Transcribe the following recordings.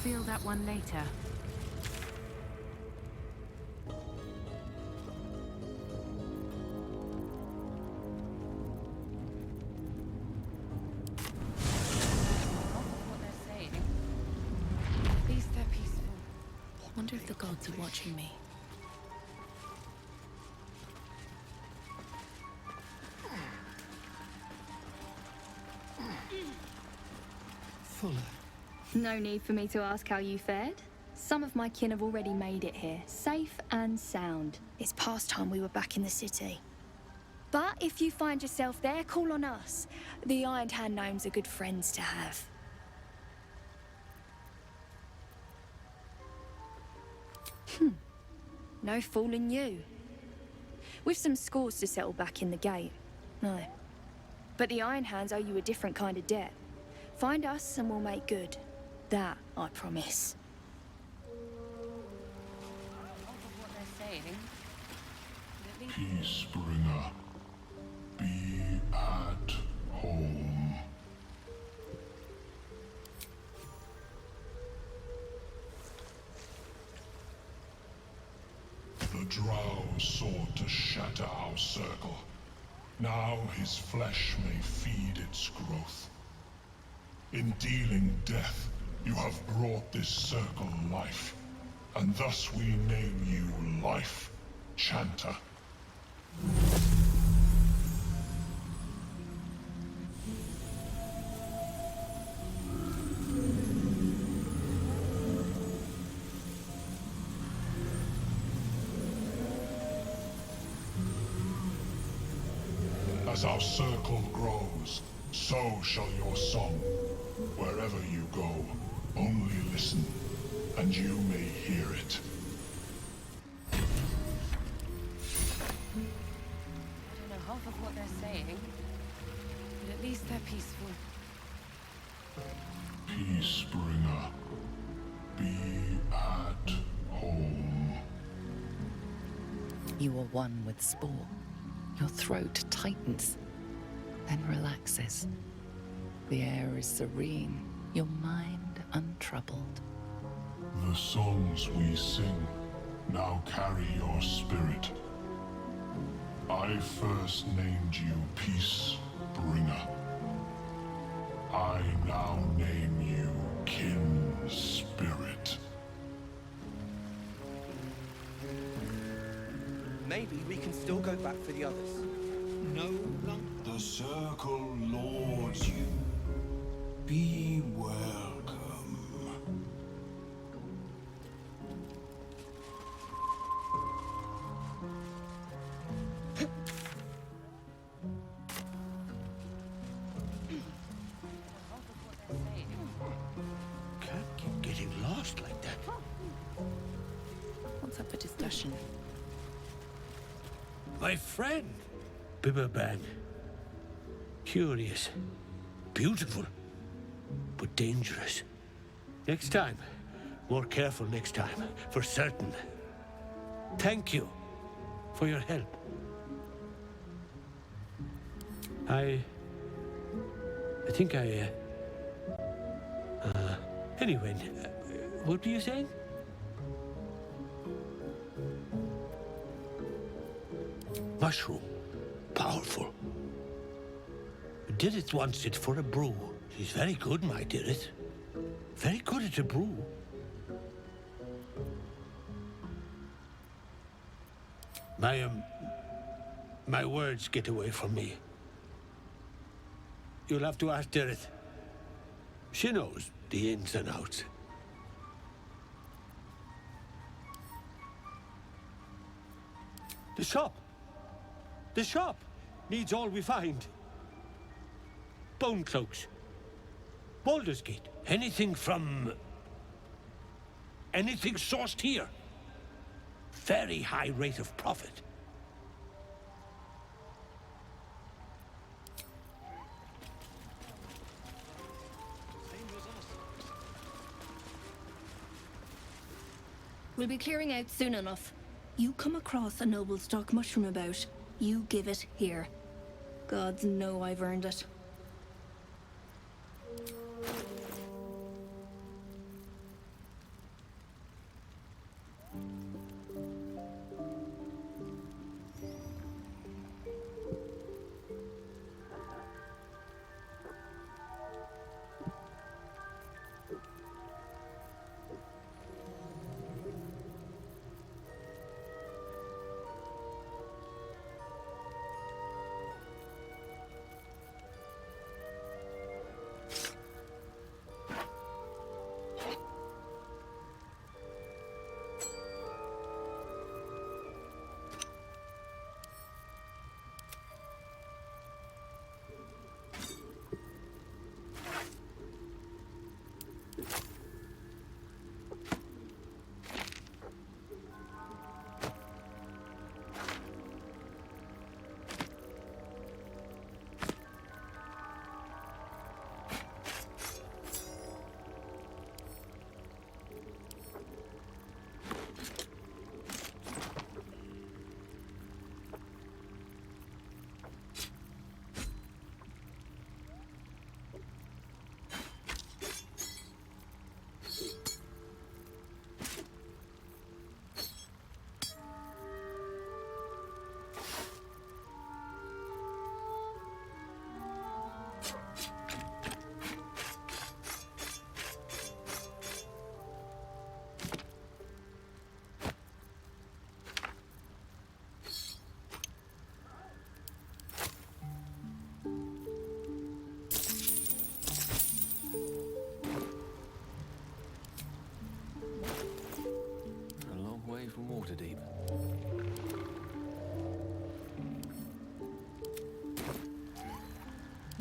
reveal that one later. What they're saying. At least they're peaceful. I wonder if the gods are watching me. Fuller. No need for me to ask how you fared. Some of my kin have already made it here, safe and sound. It's past time we were back in the city. But if you find yourself there, call on us. The Iron Hand gnomes are good friends to have. No fooling you. We've some scores to settle back in the gate. No. But the Iron Hands owe you a different kind of debt. Find us and we'll make good. That, I promise. What they're saying. At least Peacebringer, be at home. The Drow sought to shatter our circle. Now his flesh may feed its growth. In dealing death, you have brought this circle life, and thus we name you Life Chanter. As our circle grows, so shall your song. Wherever you go, only listen, and you may hear it. I don't know half of what they're saying. But at least they're peaceful. Peacebringer, be at home. You are one with Spore. Your throat tightens, then relaxes. The air is serene, your mind untroubled. The songs we sing now carry your spirit. I first named you Peacebringer. I now name you Kin Spirit. Maybe we can still go back for the others. No, the circle lords you. Be welcome. Can't keep getting lost like that. What's up for discussion? My friend, Bibberban. Curious, beautiful, but dangerous. Next time, more careful next time, for certain. Thank you for your help. I think anyway, what were you saying? Mushroom. Powerful. Did it wants it for a brew. She's very good, my Dirith. Very good at a brew. My words get away from me. You'll have to ask Dirith. She knows the ins and outs. The shop! The shop needs all we find. Bone cloaks. Baldur's Gate. Anything sourced here. Very high rate of profit. We'll be clearing out soon enough. You come across a noble stock mushroom about, you give it here. Gods know I've earned it.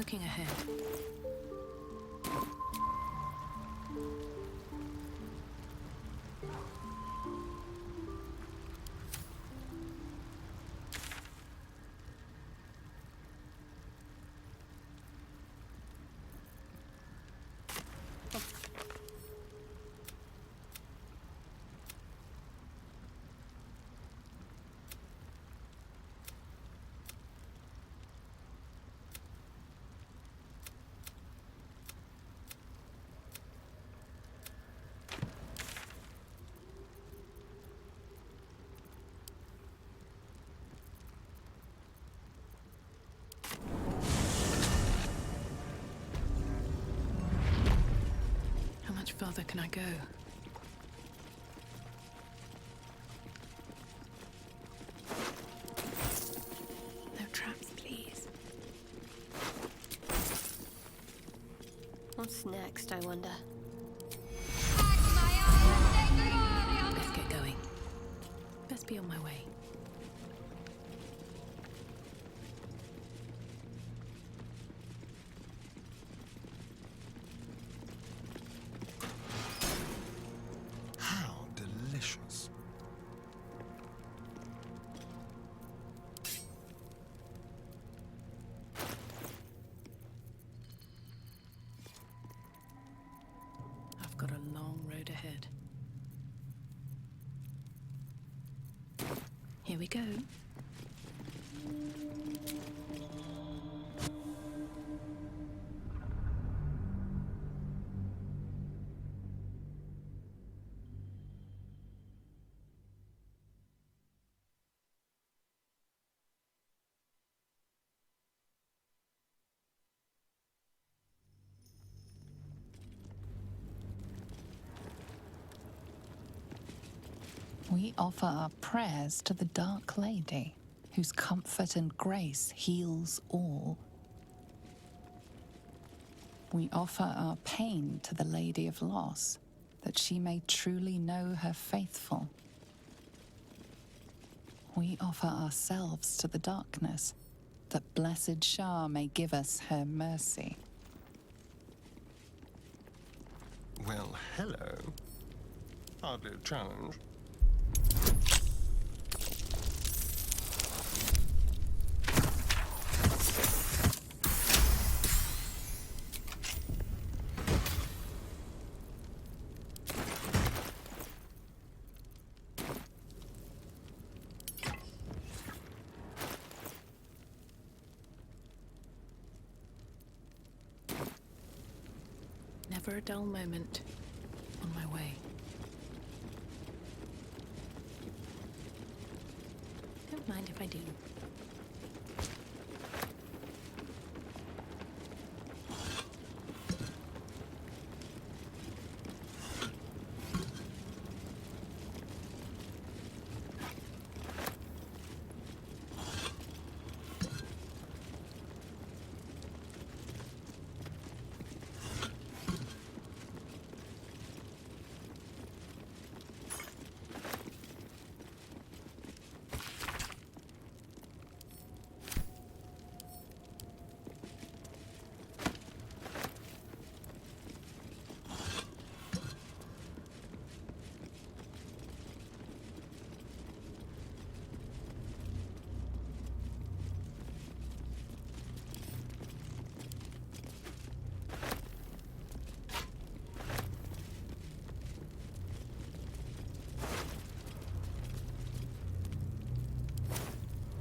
looking ahead. How much further can I go? No traps, please. What's next, I wonder? Best get going. Best be on my way. How delicious. I've got a long road ahead. Here we go. We offer our prayers to the Dark Lady, whose comfort and grace heals all. We offer our pain to the Lady of Loss, that she may truly know her faithful. We offer ourselves to the darkness, that blessed Shah may give us her mercy. Well, hello. Hardly a challenge. Never a dull moment. On my way. Don't mind if I do.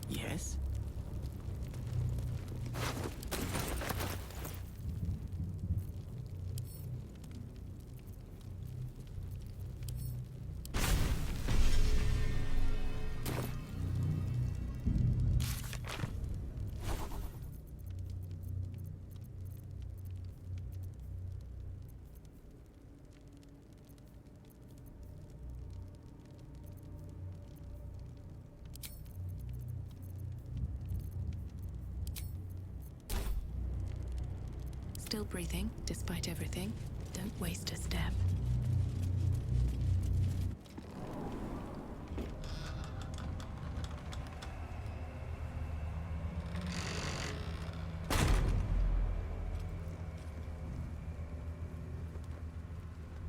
Yes? Still breathing, despite everything. Don't waste a step.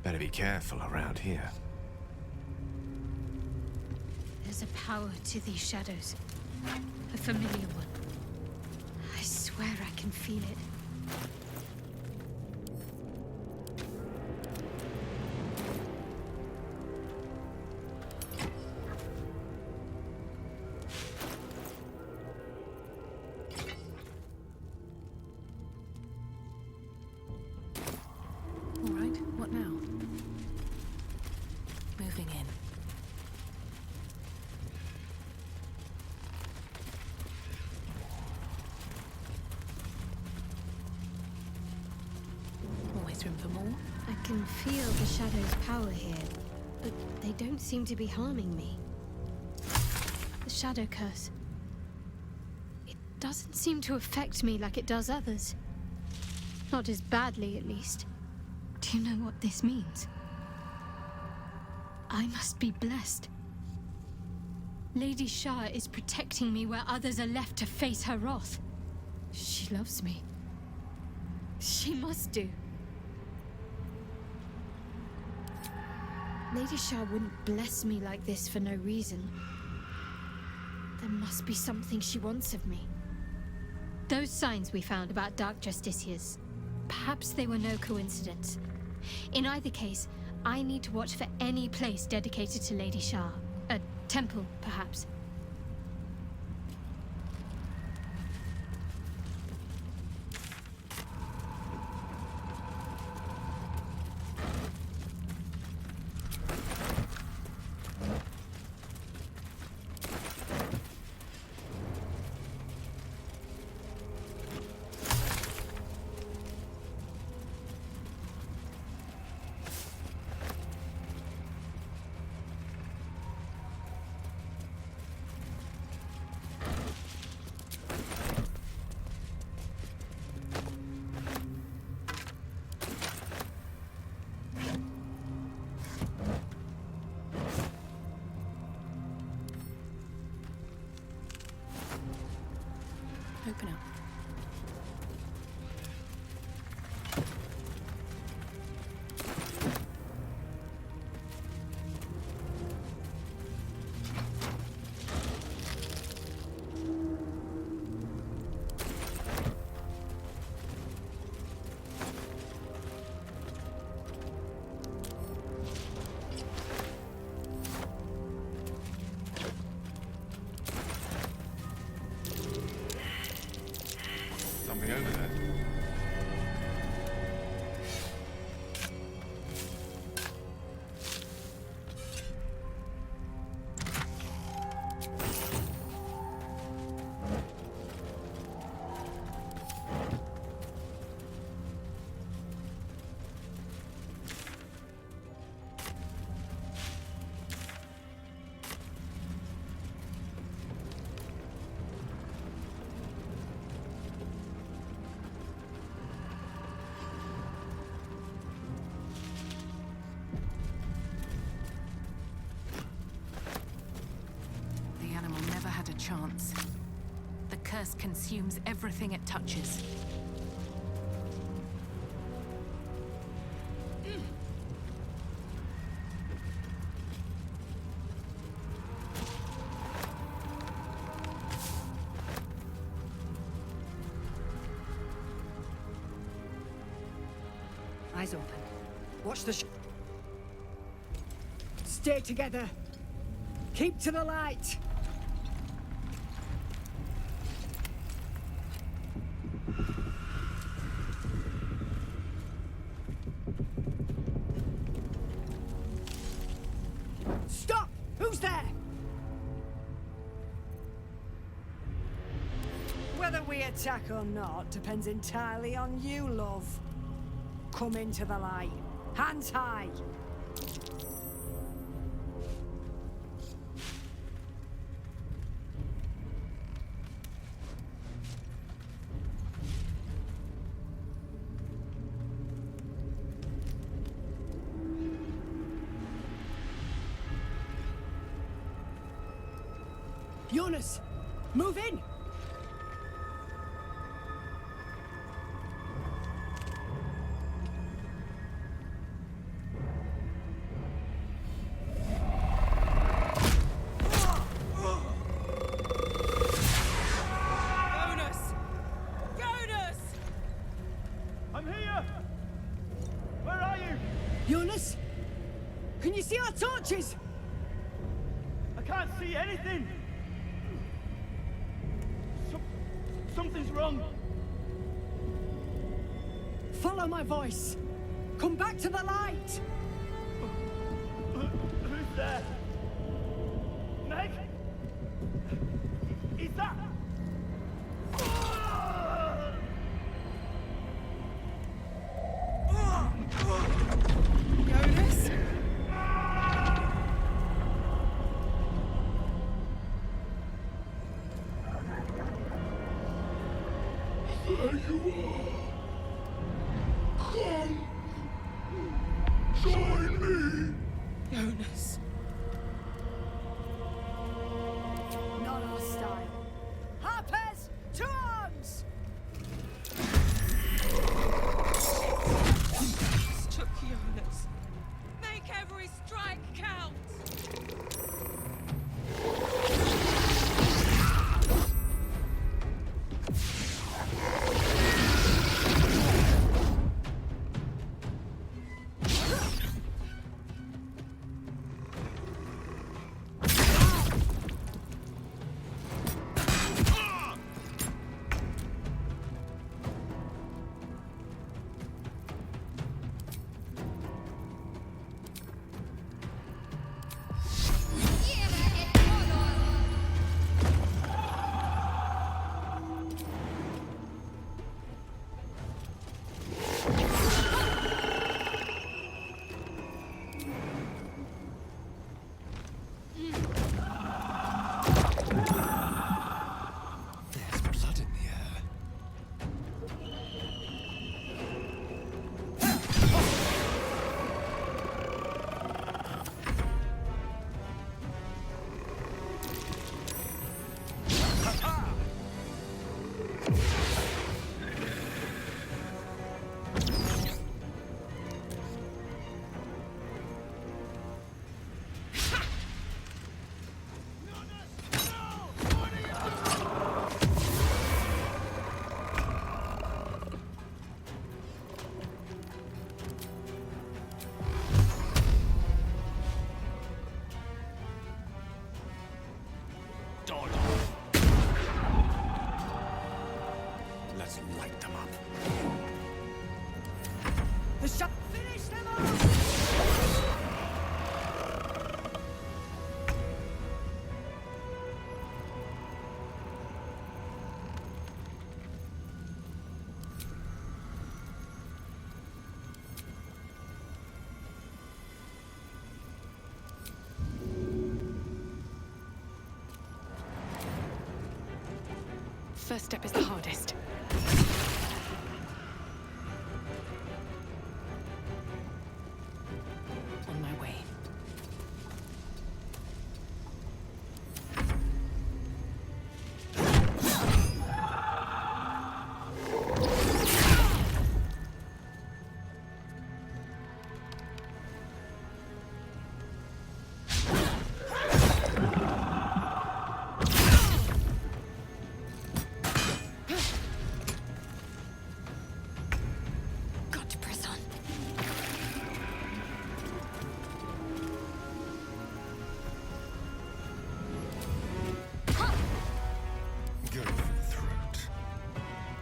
Better be careful around here. There's a power to these shadows. A familiar one. I swear I can feel it. All right, what now? Moving in. Always room for more. I can feel the shadow's power here, but they don't seem to be harming me. The shadow curse. It doesn't seem to affect me like it does others. Not as badly, at least. Do you know what this means? I must be blessed. Lady Shah is protecting me where others are left to face her wrath. She loves me. She must do. Lady Shah wouldn't bless me like this for no reason. There must be something she wants of me. Those signs we found about Dark Justiciars, perhaps they were no coincidence. In either case, I need to watch for any place dedicated to Lady Shah. A temple, perhaps. Open up. Something over there. The animal never had a chance. The curse consumes everything it touches. Eyes open. Watch the Stay together. Keep to the light. Stop! Who's there? Whether we attack or not depends entirely on you, love. Come into the light. Hands high. Jonas, move in! Jonas? Can you see our torches? I can't see anything! Something's wrong. Follow my voice. Come back to the light. Who's there? Meg? Is that... Jonas? There you are. Come. Join me. Jonas. Not our style. Harpers, to arms! Took Jonas. Make every strike count! There's blood in the air. Let's light them up. The shot. Finish them off! First step is the hardest. On my way. Got to press on. Go for the throat.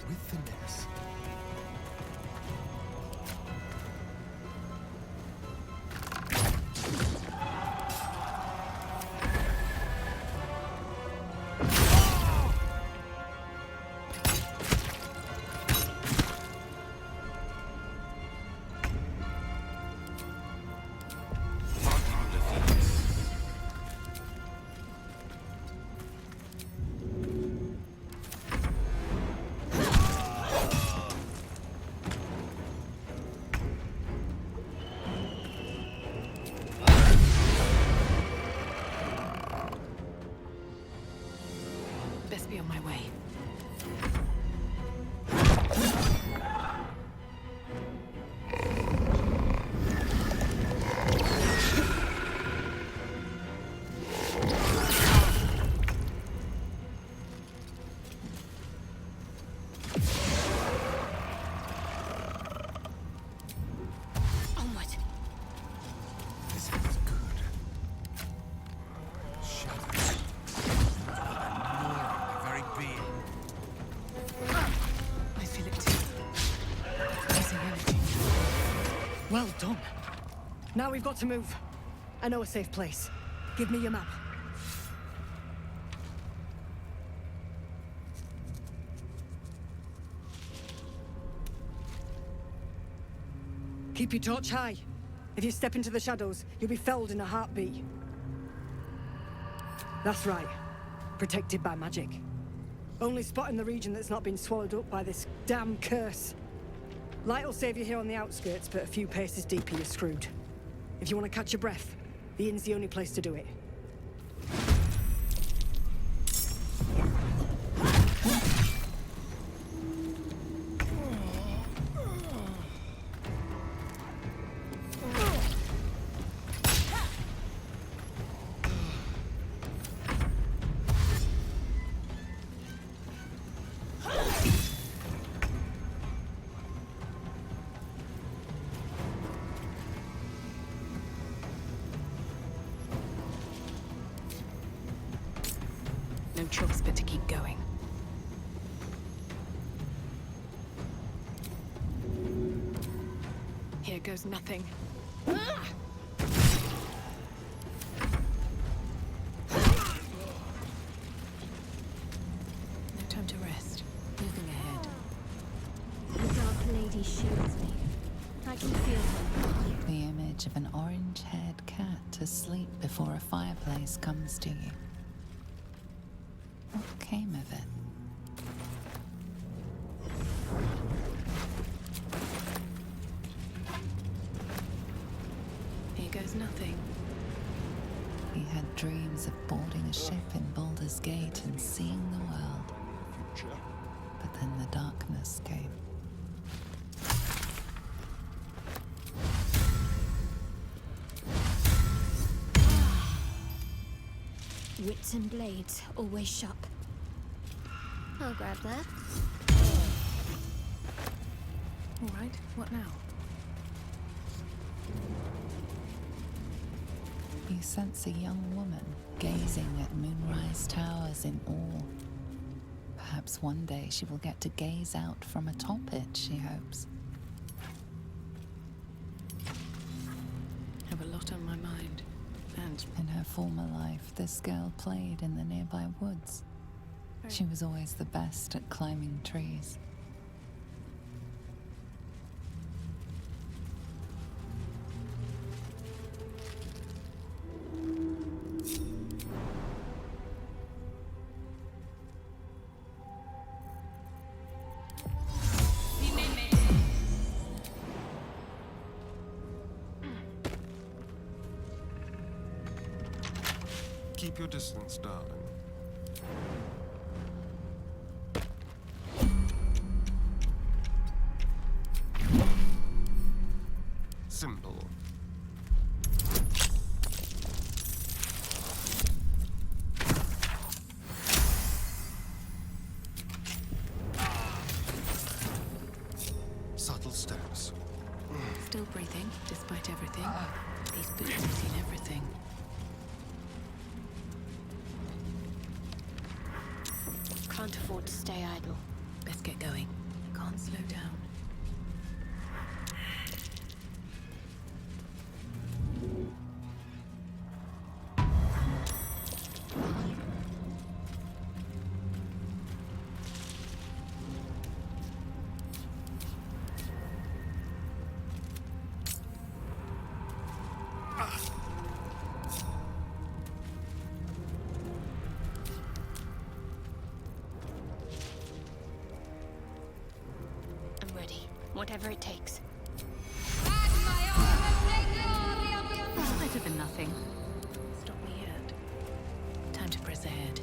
With finesse. Best be on my way. Onward. Well done. Now we've got to move. I know a safe place. Give me your map. Keep your torch high. If you step into the shadows, you'll be felled in a heartbeat. That's right. Protected by magic. Only spot in the region that's not been swallowed up by this damn curse. Light will save you here on the outskirts, but a few paces deeper you're screwed. If you want to catch your breath, the inn's the only place to do it. No choice but to keep going. Here goes nothing. No time to rest. Moving ahead. The Dark Lady shields me. I can feel her. The image of an orange-haired cat asleep before a fireplace comes to you. What came of it? Here goes nothing. He had dreams of boarding a ship in Baldur's Gate and seeing the world. But then the darkness came. Wits and blades, always sharp. I'll grab that. All right, what now? You sense a young woman gazing at moonrise towers in awe. Perhaps one day she will get to gaze out from atop it, she hopes. Have a lot on my mind. And in her former life, this girl played in the nearby woods. She was always the best at climbing trees. Keep your distance, darling. Symbol. Subtle steps. still breathing, despite everything. These boots have seen everything. Can't afford to stay idle. Best get going. Can't slow down. Whatever it takes. Better than nothing. Stop me yet. Time to press ahead.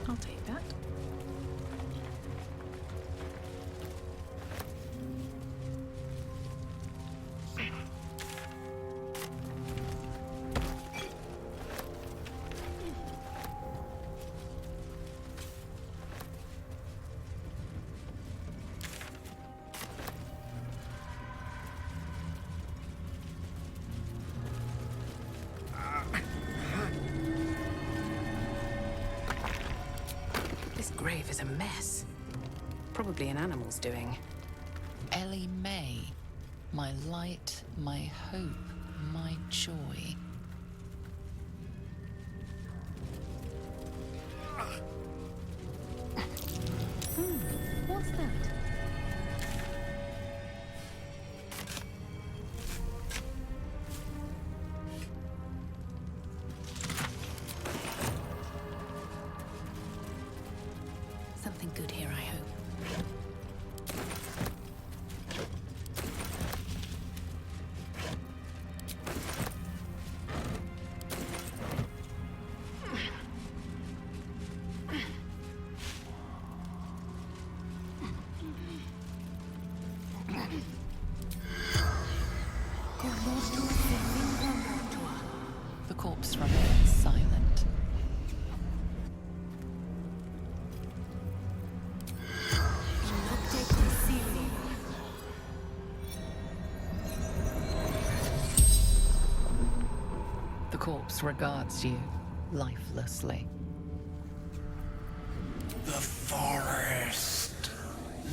I'll take that. grave is a mess. Probably an animal's doing. Ellie May, my light, my hope, my joy. What's that? Something good here, I hope. The corpse remains silent. The corpse regards you lifelessly. The forest.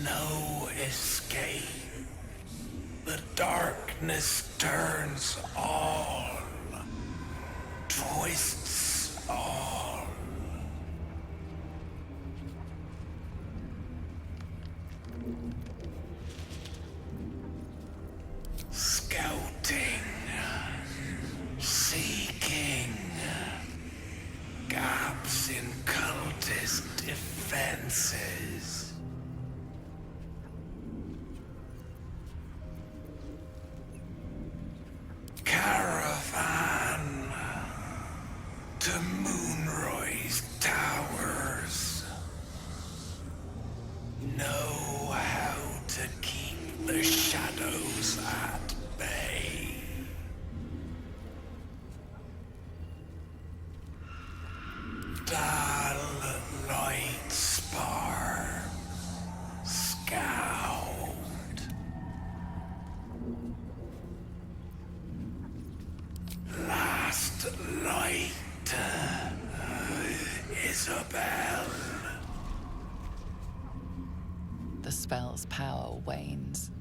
No escape. The darkness turns all. Twists all. Scouting. Seeking. Gaps in cultist defenses. Caravan to Moonroy's towers. Know how to keep the shadows at bay. Dull light spar. Scout. Last light. Isabel. The spell's power wanes.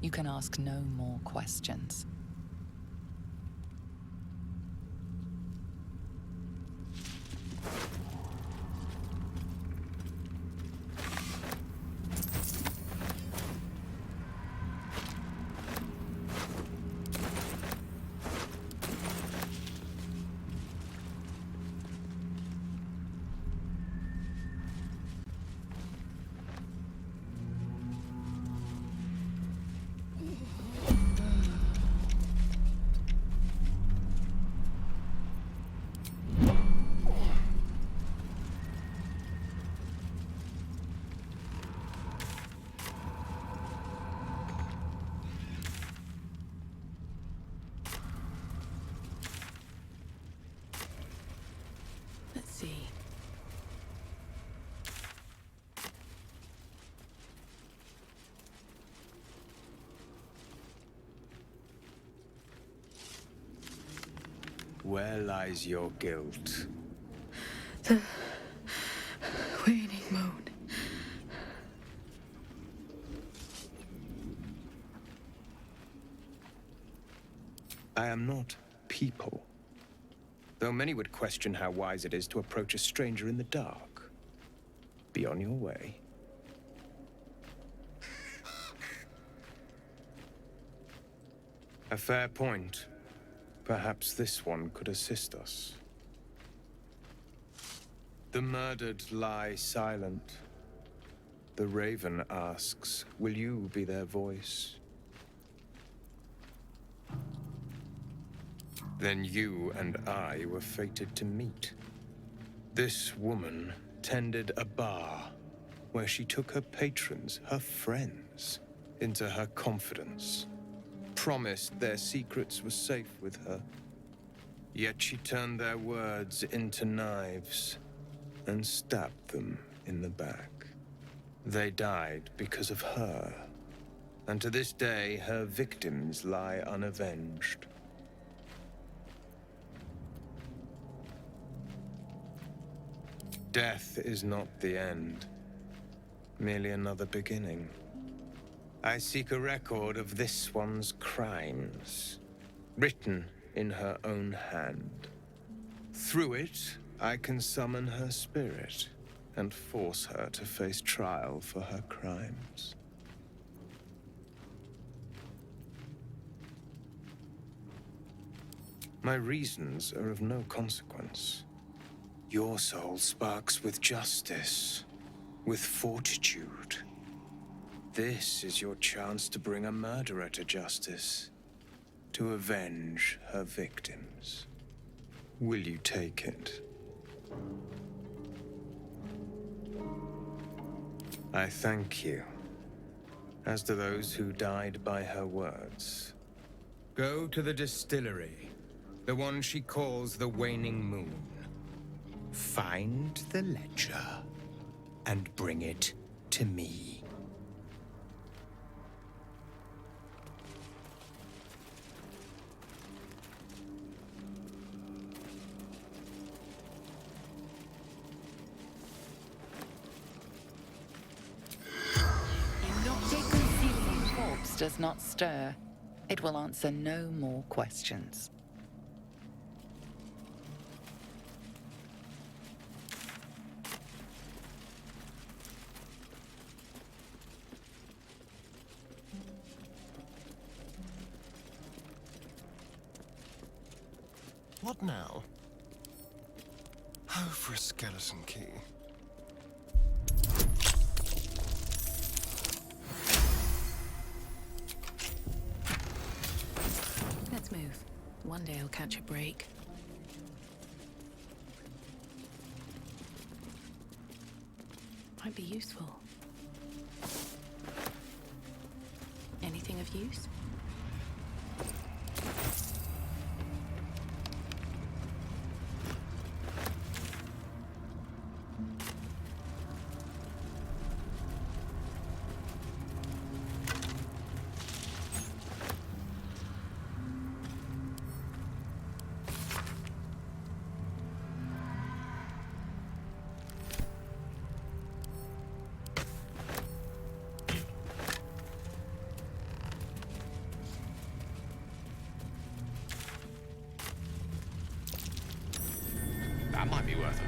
You can ask no more questions. Let's see. Where lies your guilt? The waning moon. I am not people. Though many would question how wise it is to approach a stranger in the dark. Be on your way. A fair point. Perhaps this one could assist us. The murdered lie silent. The raven asks, will you be their voice? Then you and I were fated to meet. This woman tended a bar where she took her patrons, her friends, into her confidence. Promised their secrets were safe with her. Yet she turned their words into knives and stabbed them in the back. They died because of her. And to this day, her victims lie unavenged. Death is not the end. merely another beginning. I seek a record of this one's crimes, written in her own hand. Through it, I can summon her spirit and force her to face trial for her crimes. My reasons are of no consequence. Your soul sparks with justice, with fortitude. This is your chance to bring a murderer to justice, to avenge her victims. Will you take it? I thank you, as do those who died by her words. Go to the distillery, the one she calls the Waning Moon. Find the ledger, and bring it to me. Corpse does not stir. It will answer no more questions. What now? Oh, for a skeleton key. Let's move. One day I'll catch a break. Might be useful. Anything of use? That might be worth it.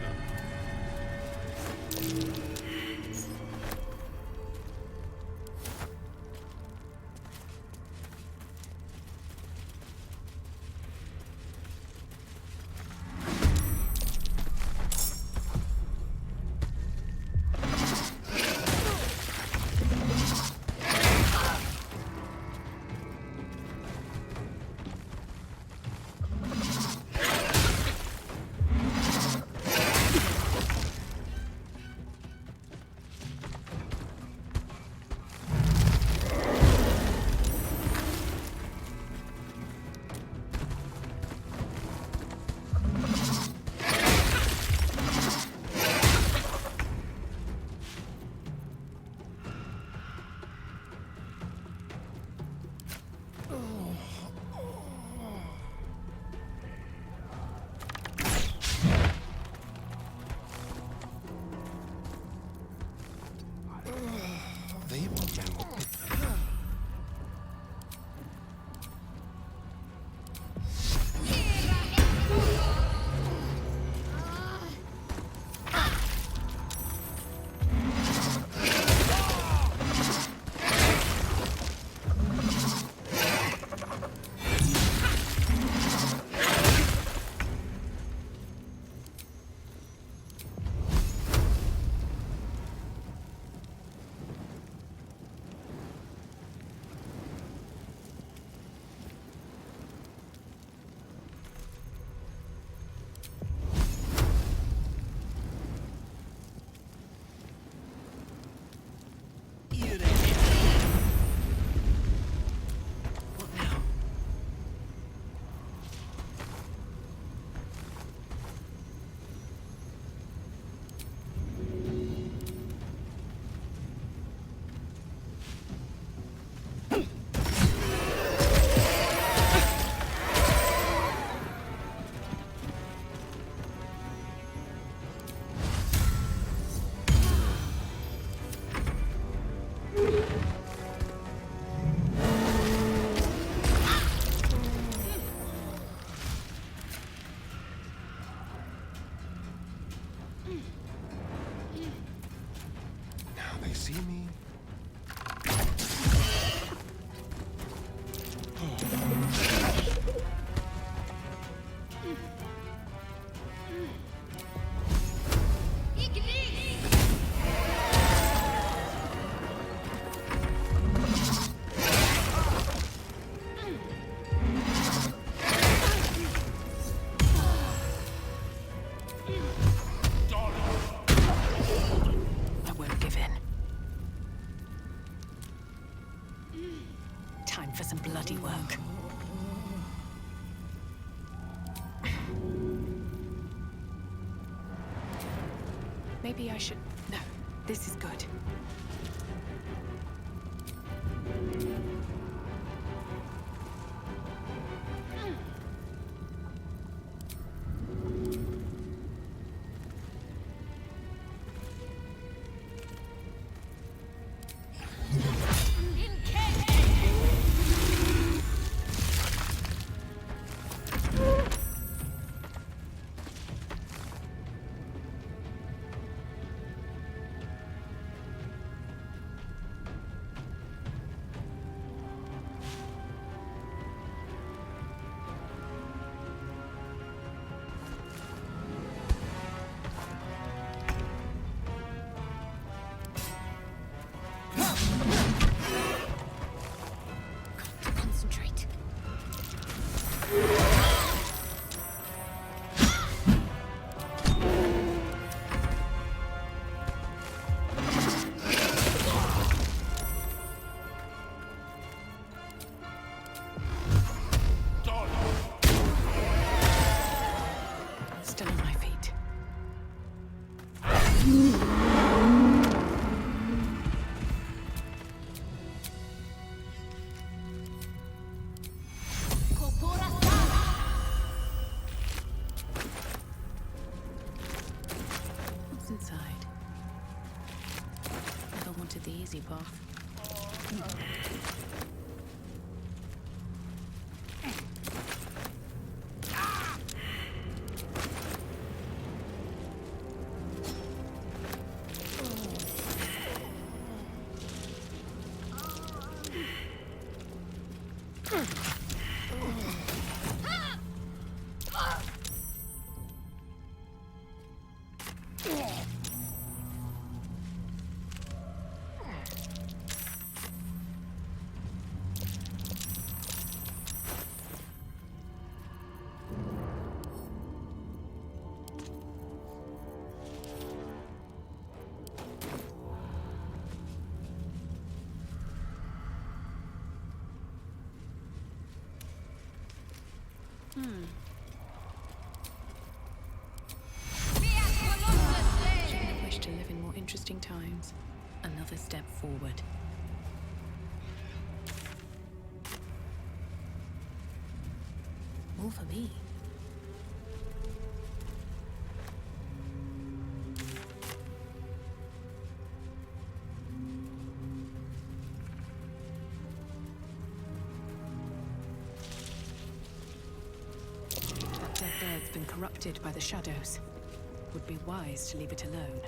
they see me? I won't give in. Time for some bloody work. Maybe I should... No, this is good. Concentrate. Still on my feet. What's inside? Never wanted the easy path. Shouldn't have wished to live in more interesting times. Another step forward. More for me. That dead bird's been corrupted by the shadows. Would be wise to leave it alone.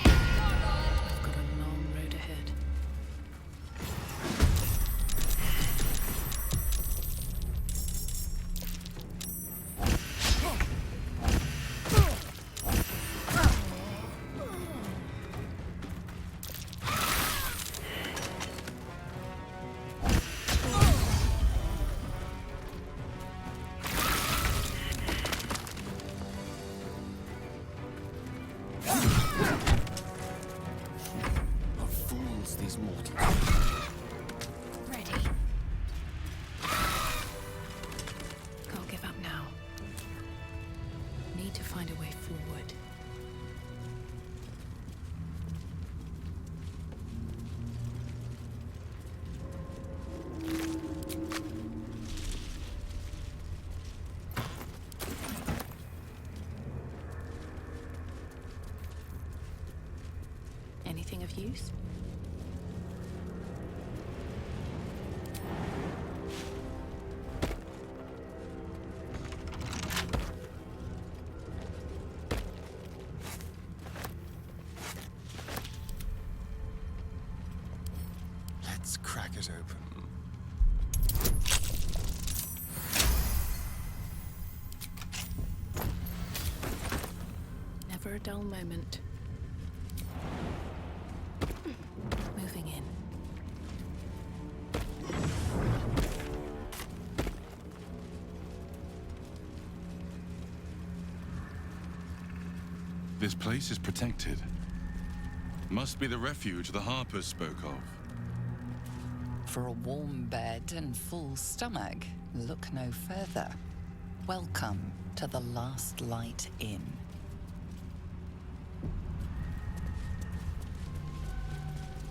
I've got a long road ahead. What fools these mortals. Ready. Can't give up now. Need to find a way forward. Anything of use? Let's crack it open. Never a dull moment. Moving in. This place is protected. Must be the refuge the Harpers spoke of. For a warm bed and full stomach, look no further. Welcome to the Last Light Inn.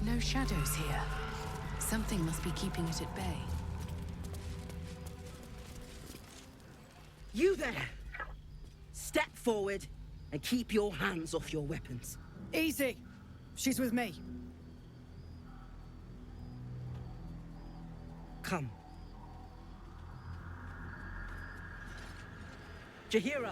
No shadows here. Something must be keeping it at bay. You there! Step forward and keep your hands off your weapons. Easy. She's with me. Come. Jahira!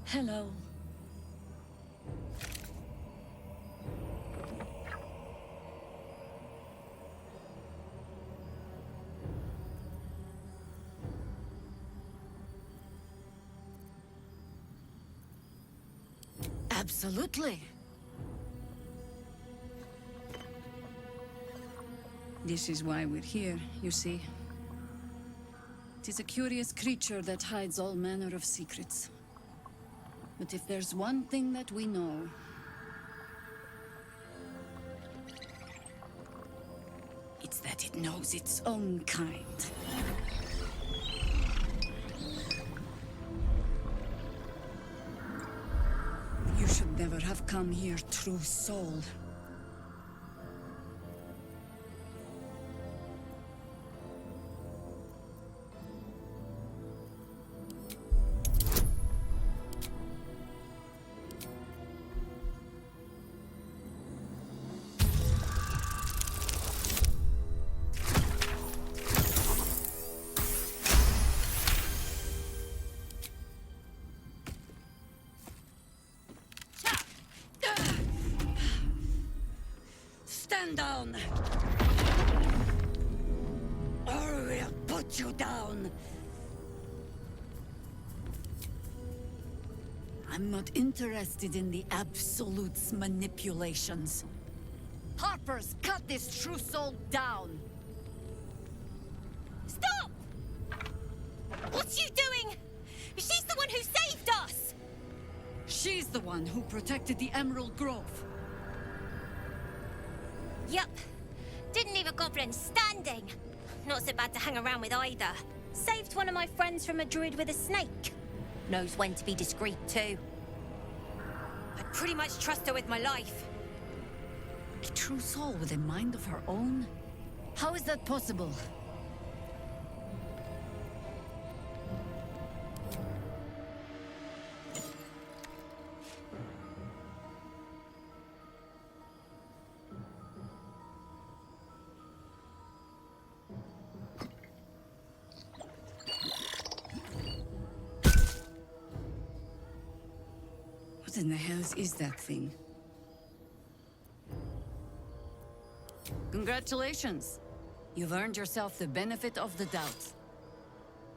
Hello. Absolutely. This is why we're here, you see. It is a curious creature that hides all manner of secrets. But if there's one thing that we know, it's that it knows its own kind. You should never have come here, true soul. Stand down! Or we'll put you down! I'm not interested in the Absolute's manipulations. Harpers, cut this true soul down! Stop! What's you doing? She's the one who saved us! She's the one who protected the Emerald Grove. Yup. Didn't leave a goblin standing. Not so bad to hang around with either. Saved one of my friends from a druid with a snake. Knows when to be discreet too. I pretty much trust her with my life. A true soul with a mind of her own? How is that possible? What in the hells is that thing? Congratulations! You've earned yourself the benefit of the doubt.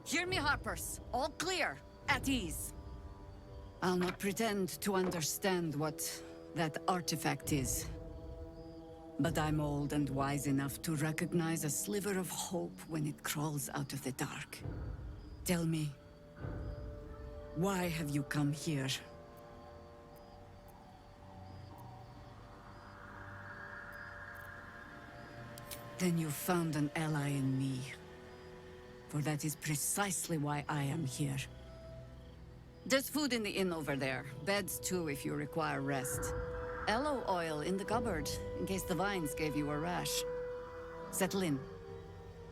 Hear me, Harpers. All clear. At ease. I'll not pretend to understand what that artifact is. But I'm old and wise enough to recognize a sliver of hope when it crawls out of the dark. Tell me, why have you come here? Then you found an ally in me. For that is precisely why I am here. There's food in the inn over there. Beds too if you require rest. Aloe oil in the cupboard, in case the vines gave you a rash. Settle in.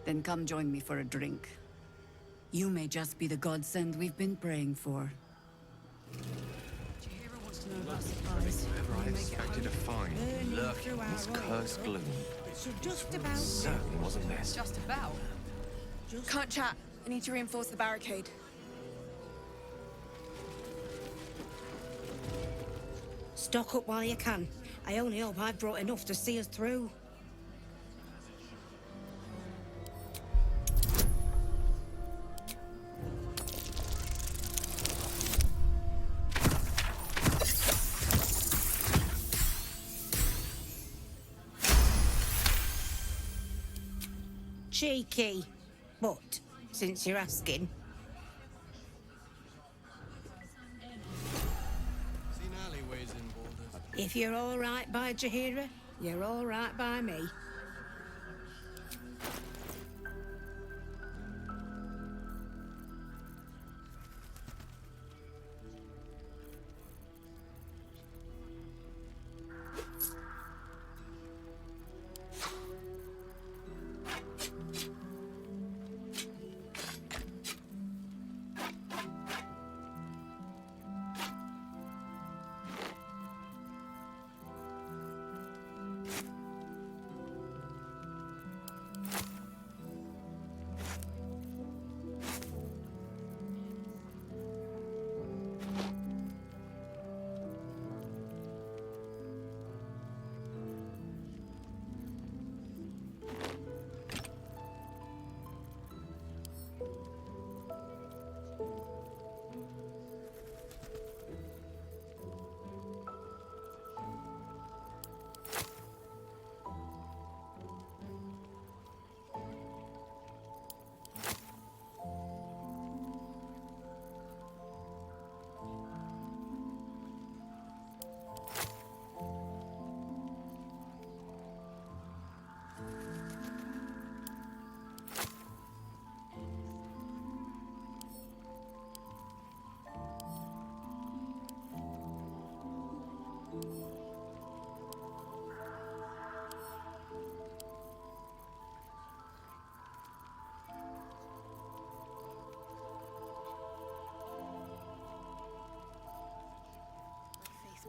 Then come join me for a drink. You may just be the godsend we've been praying for. Whatever I expected to find lurking in this cursed gloom. Certainly wasn't this. Just about. Can't chat. I need to reinforce the barricade. Stock up while you can. I only hope I've brought enough to see us through. Cheeky. But, since you're asking. Seen alleyways in Baldur. If you're all right by Jahira, you're all right by me.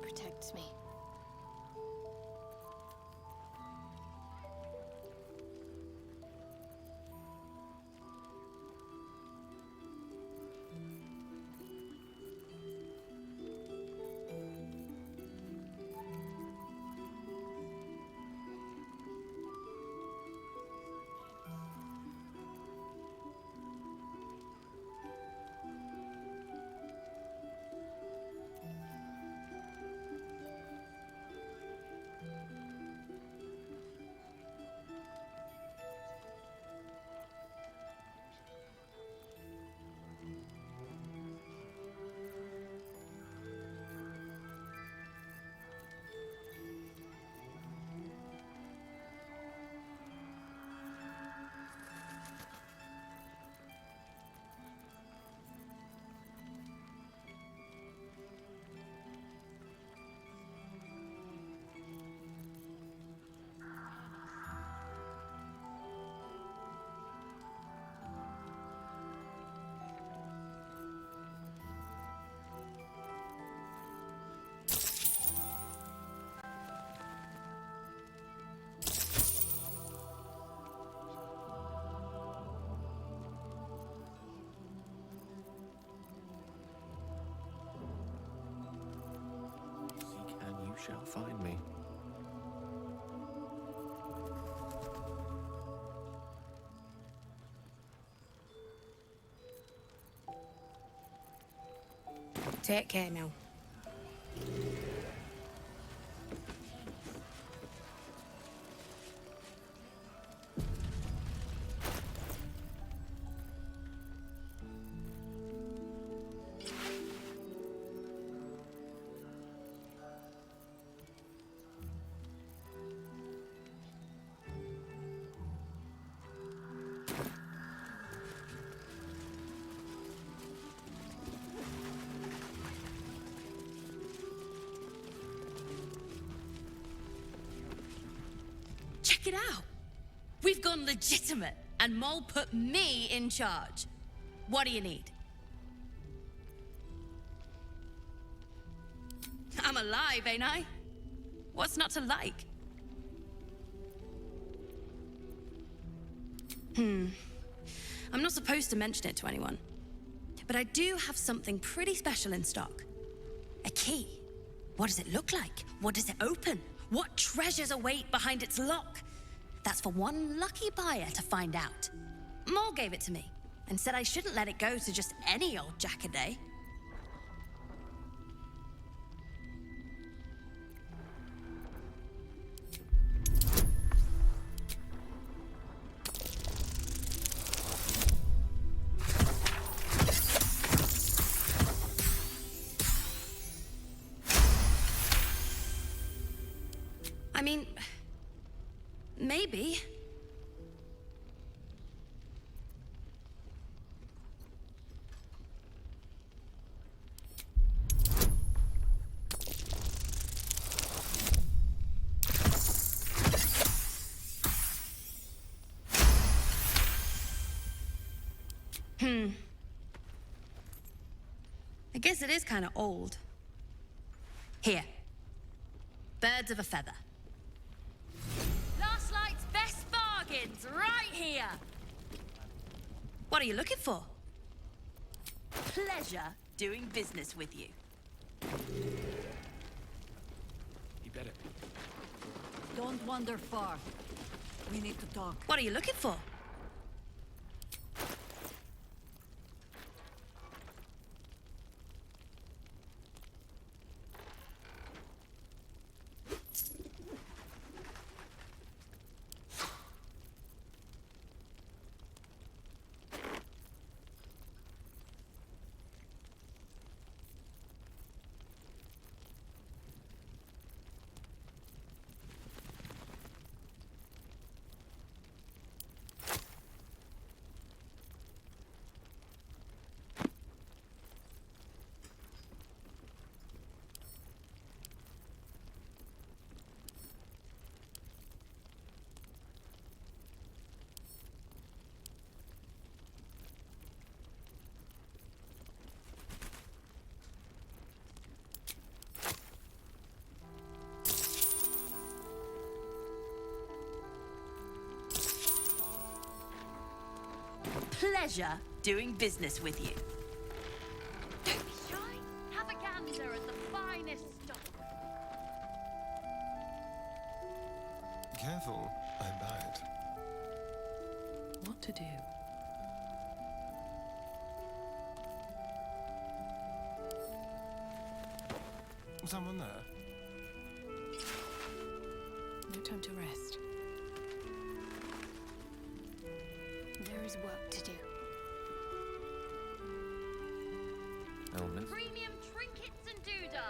Protects me. Shall find me. Take care now. check it out. We've gone legitimate, and Mole put me in charge. What do you need? I'm alive, ain't I? What's not to like? I'm not supposed to mention it to anyone, but I do have something pretty special in stock. A key. What does it look like? What does it open? What treasures await behind its lock? That's for one lucky buyer to find out. Mole gave it to me and said I shouldn't let it go to just any old Jackaday. I mean, maybe. I guess it is kind of old. Here. Birds of a feather. Last night's best bargains, right here! What are you looking for? Pleasure doing business with you. You better. Don't wander far. We need to talk. What are you looking for? Pleasure doing business with you. Don't be shy. Have a gander at the finest stock. Careful, I bite. What to do? Someone there? No time to rest. There is work to do. Elements. Premium trinkets and doodahs.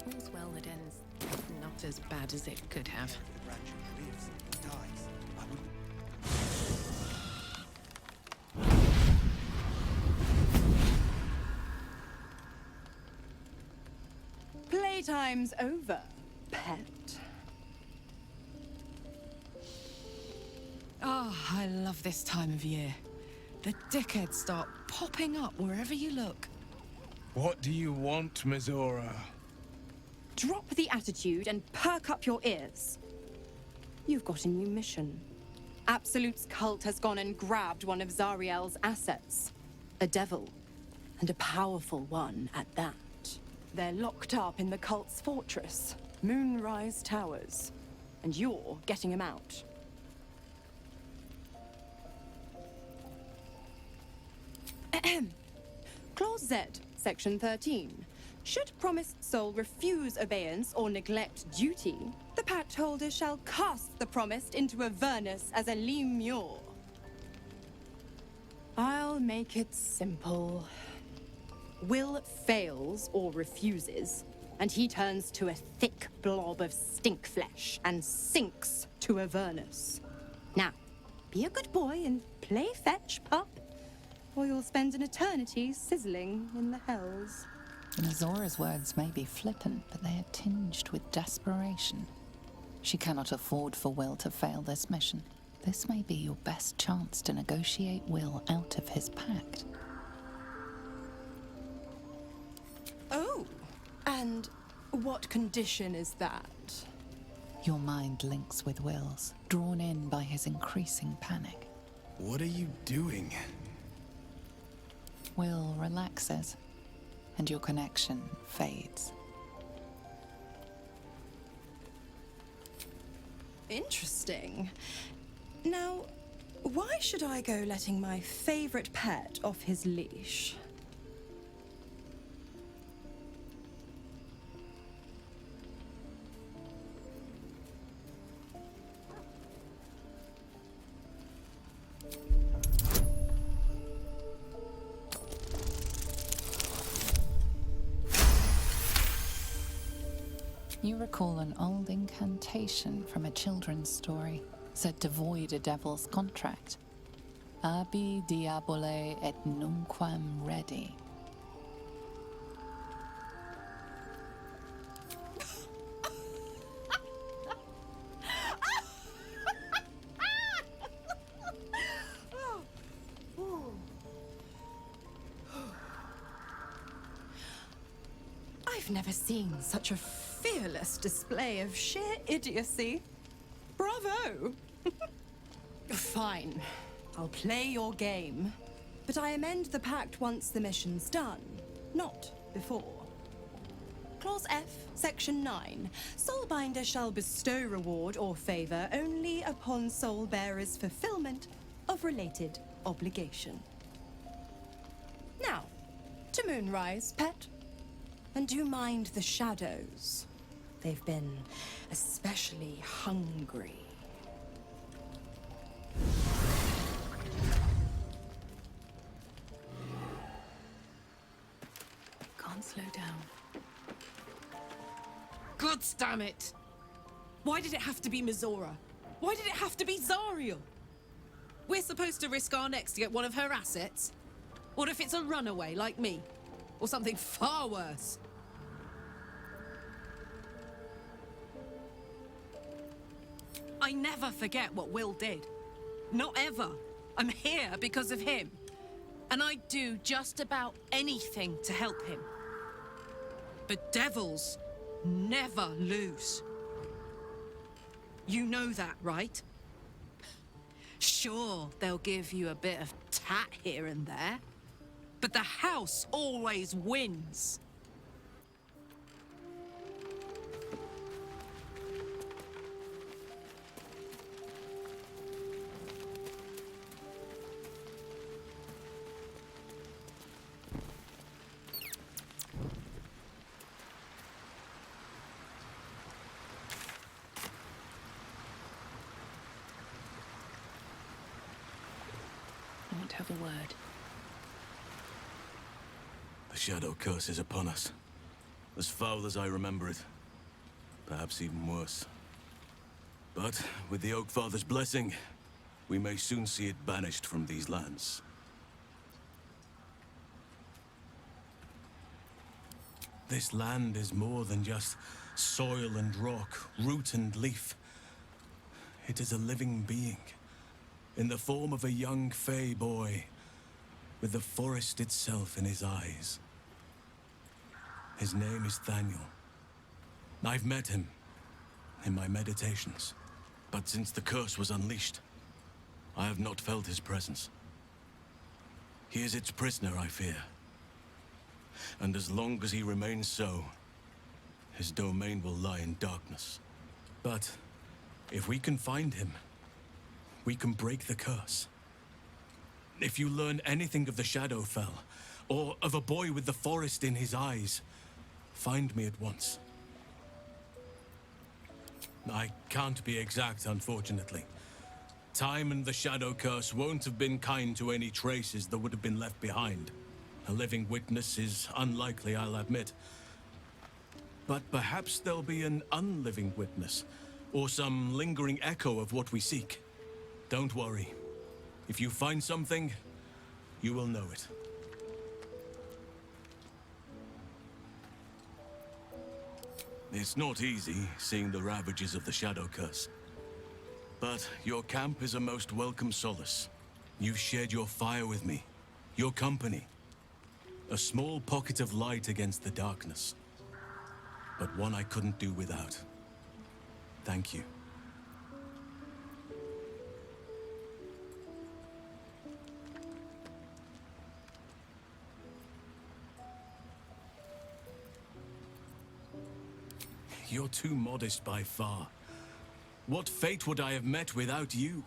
All's well that ends not as bad as it could have. Playtime's over, pet. Oh, I love this time of year. The dickheads start popping up wherever you look. What do you want, Mizora? Drop the attitude and perk up your ears. You've got a new mission. Absolute's cult has gone and grabbed one of Zariel's assets. A devil, and a powerful one at that. They're locked up in the cult's fortress, Moonrise Towers, and you're getting them out. Clause Z, Section 13. Should promised soul refuse obeyance or neglect duty, the pact holder shall cast the promised into Avernus as a lemure. I'll make it simple. Will fails or refuses, and he turns to a thick blob of stink flesh and sinks to Avernus. Now, be a good boy and play fetch, pup, or you'll spend an eternity sizzling in the hells. Nazora's words may be flippant, but they are tinged with desperation. She cannot afford for Will to fail this mission. This may be your best chance to negotiate Will out of his pact. Oh, and what condition is that? Your mind links with Will's, drawn in by his increasing panic. What are you doing? Will relaxes, and your connection fades. Interesting. Now, why should I go letting my favorite pet off his leash? You recall an old incantation from a children's story, said to void a devil's contract. Abi diabole et nunquam redi. I've never seen such a fearless display of sheer idiocy. Bravo! Fine. I'll play your game. But I amend the pact once the mission's done, not before. Clause F, Section 9. Soulbinder shall bestow reward or favor only upon soul bearer's fulfillment of related obligation. Now, to Moonrise, pet. And do mind the shadows. They've been especially hungry. Can't slow down. Gods damn it! Why did it have to be Mizora? Why did it have to be Zariel? We're supposed to risk our necks to get one of her assets? What if it's a runaway like me? Or something far worse? I never forget what Will did. Not ever. I'm here because of him. And I'd do just about anything to help him. But devils never lose. You know that, right? Sure, they'll give you a bit of tat here and there. But the house always wins. I want to have a word. The shadow curse is upon us. As foul as I remember it. Perhaps even worse. But with the Oak Father's blessing, we may soon see it banished from these lands. This land is more than just soil and rock, root and leaf. It is a living being, in the form of a young Fey boy, with the forest itself in his eyes. His name is Thaniel. I've met him in my meditations, but since the curse was unleashed, I have not felt his presence. He is its prisoner, I fear. And as long as he remains so, his domain will lie in darkness. But if we can find him, we can break the curse. If you learn anything of the Shadowfell, or of a boy with the forest in his eyes, find me at once. I can't be exact, unfortunately. Time and the Shadow Curse won't have been kind to any traces that would have been left behind. A living witness is unlikely, I'll admit. But perhaps there'll be an unliving witness, or some lingering echo of what we seek. Don't worry. If you find something, you will know it. It's not easy, seeing the ravages of the Shadow Curse. But your camp is a most welcome solace. You've shared your fire with me, your company. A small pocket of light against the darkness. But one I couldn't do without. Thank you. You're too modest by far. What fate would I have met without you?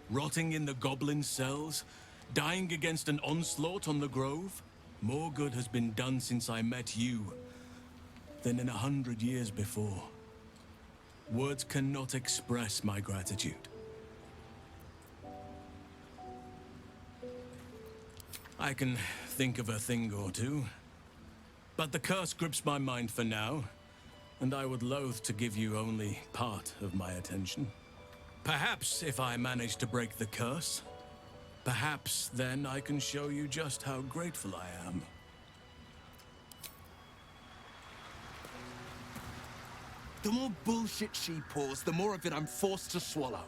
Rotting in the goblin cells? Dying against an onslaught on the grove? More good has been done since I met you than in 100 years before. Words cannot express my gratitude. I can think of a thing or two, but the curse grips my mind for now, and I would loathe to give you only part of my attention. Perhaps if I manage to break the curse, perhaps then I can show you just how grateful I am. The more bullshit she pours, the more of it I'm forced to swallow.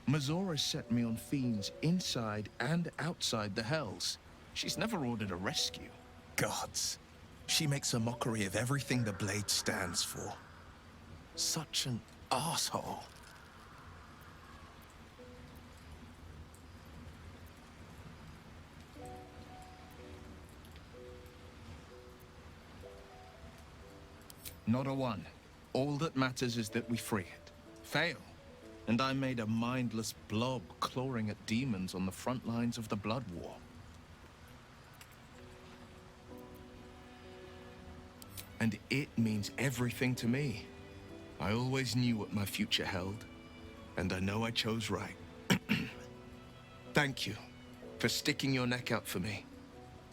Mazora set me on fiends inside and outside the Hells. She's never ordered a rescue. Gods. She makes a mockery of everything the Blade stands for. Such an asshole. Not a one. All that matters is that we free it. Fail, and I'm made a mindless blob clawing at demons on the front lines of the Blood War. And it means everything to me. I always knew what my future held, and I know I chose right. Thank you for sticking your neck out for me.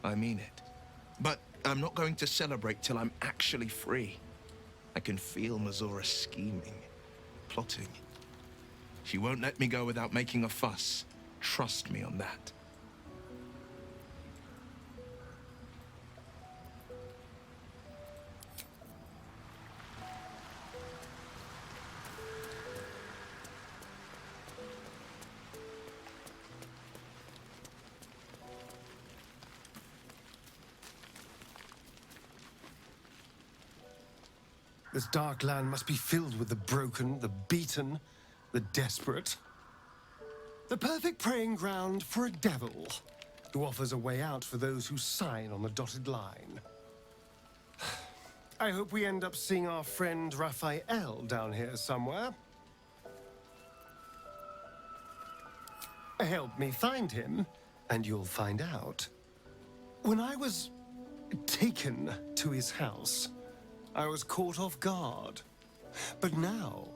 I mean it. But I'm not going to celebrate till I'm actually free. I can feel Mazora scheming, plotting. She won't let me go without making a fuss. Trust me on that. This dark land must be filled with the broken, the beaten, the desperate. The perfect preying ground for a devil who offers a way out for those who sign on the dotted line. I hope we end up seeing our friend Raphael down here somewhere. Help me find him, and you'll find out. When I was taken to his house, I was caught off guard. But now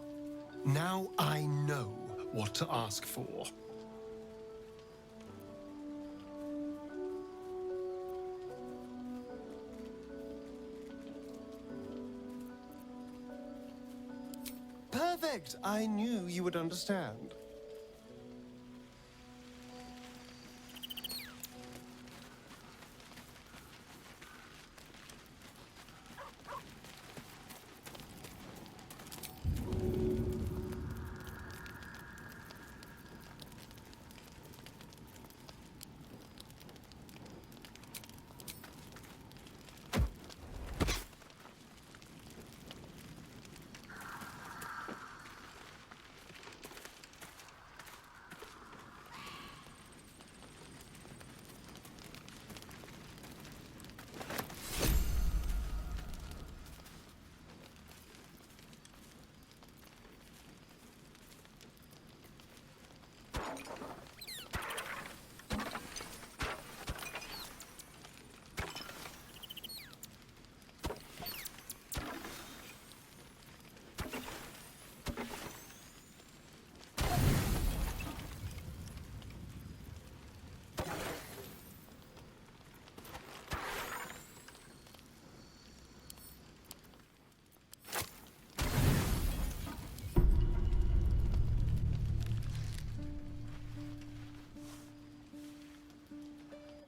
I know what to ask for. Perfect! I knew you would understand.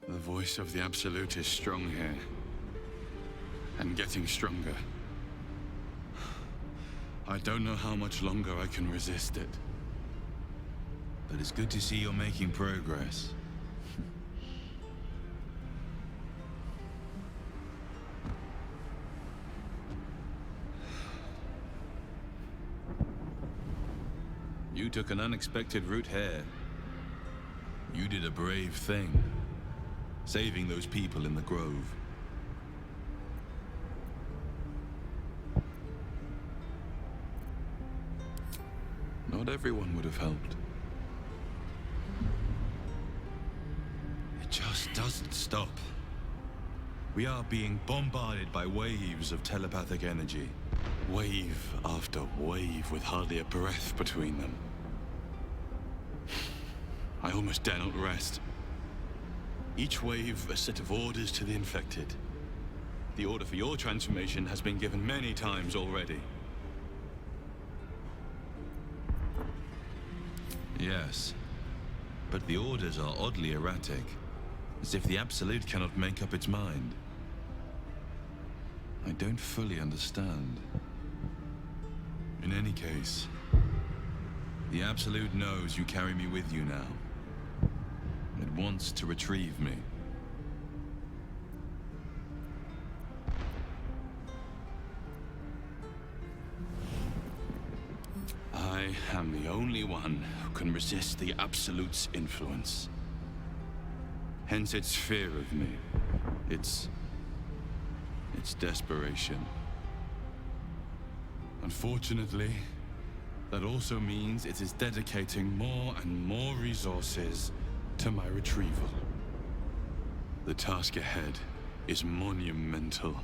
The voice of the Absolute is strong here. And getting stronger. I don't know how much longer I can resist it. But it's good to see you're making progress. You took an unexpected route here. You did a brave thing, saving those people in the grove. Not everyone would have helped. It just doesn't stop. We are being bombarded by waves of telepathic energy. Wave after wave with hardly a breath between them. I almost dare not rest. Each wave a set of orders to the infected. The order for your transformation has been given many times already. Yes, but the orders are oddly erratic, as if the Absolute cannot make up its mind. I don't fully understand. In any case, the Absolute knows you carry me with you now. It wants to retrieve me. I am the only one who can resist the Absolute's influence. Hence its fear of me. Its desperation. Unfortunately, that also means it is dedicating more and more resources to my retrieval. The task ahead is monumental.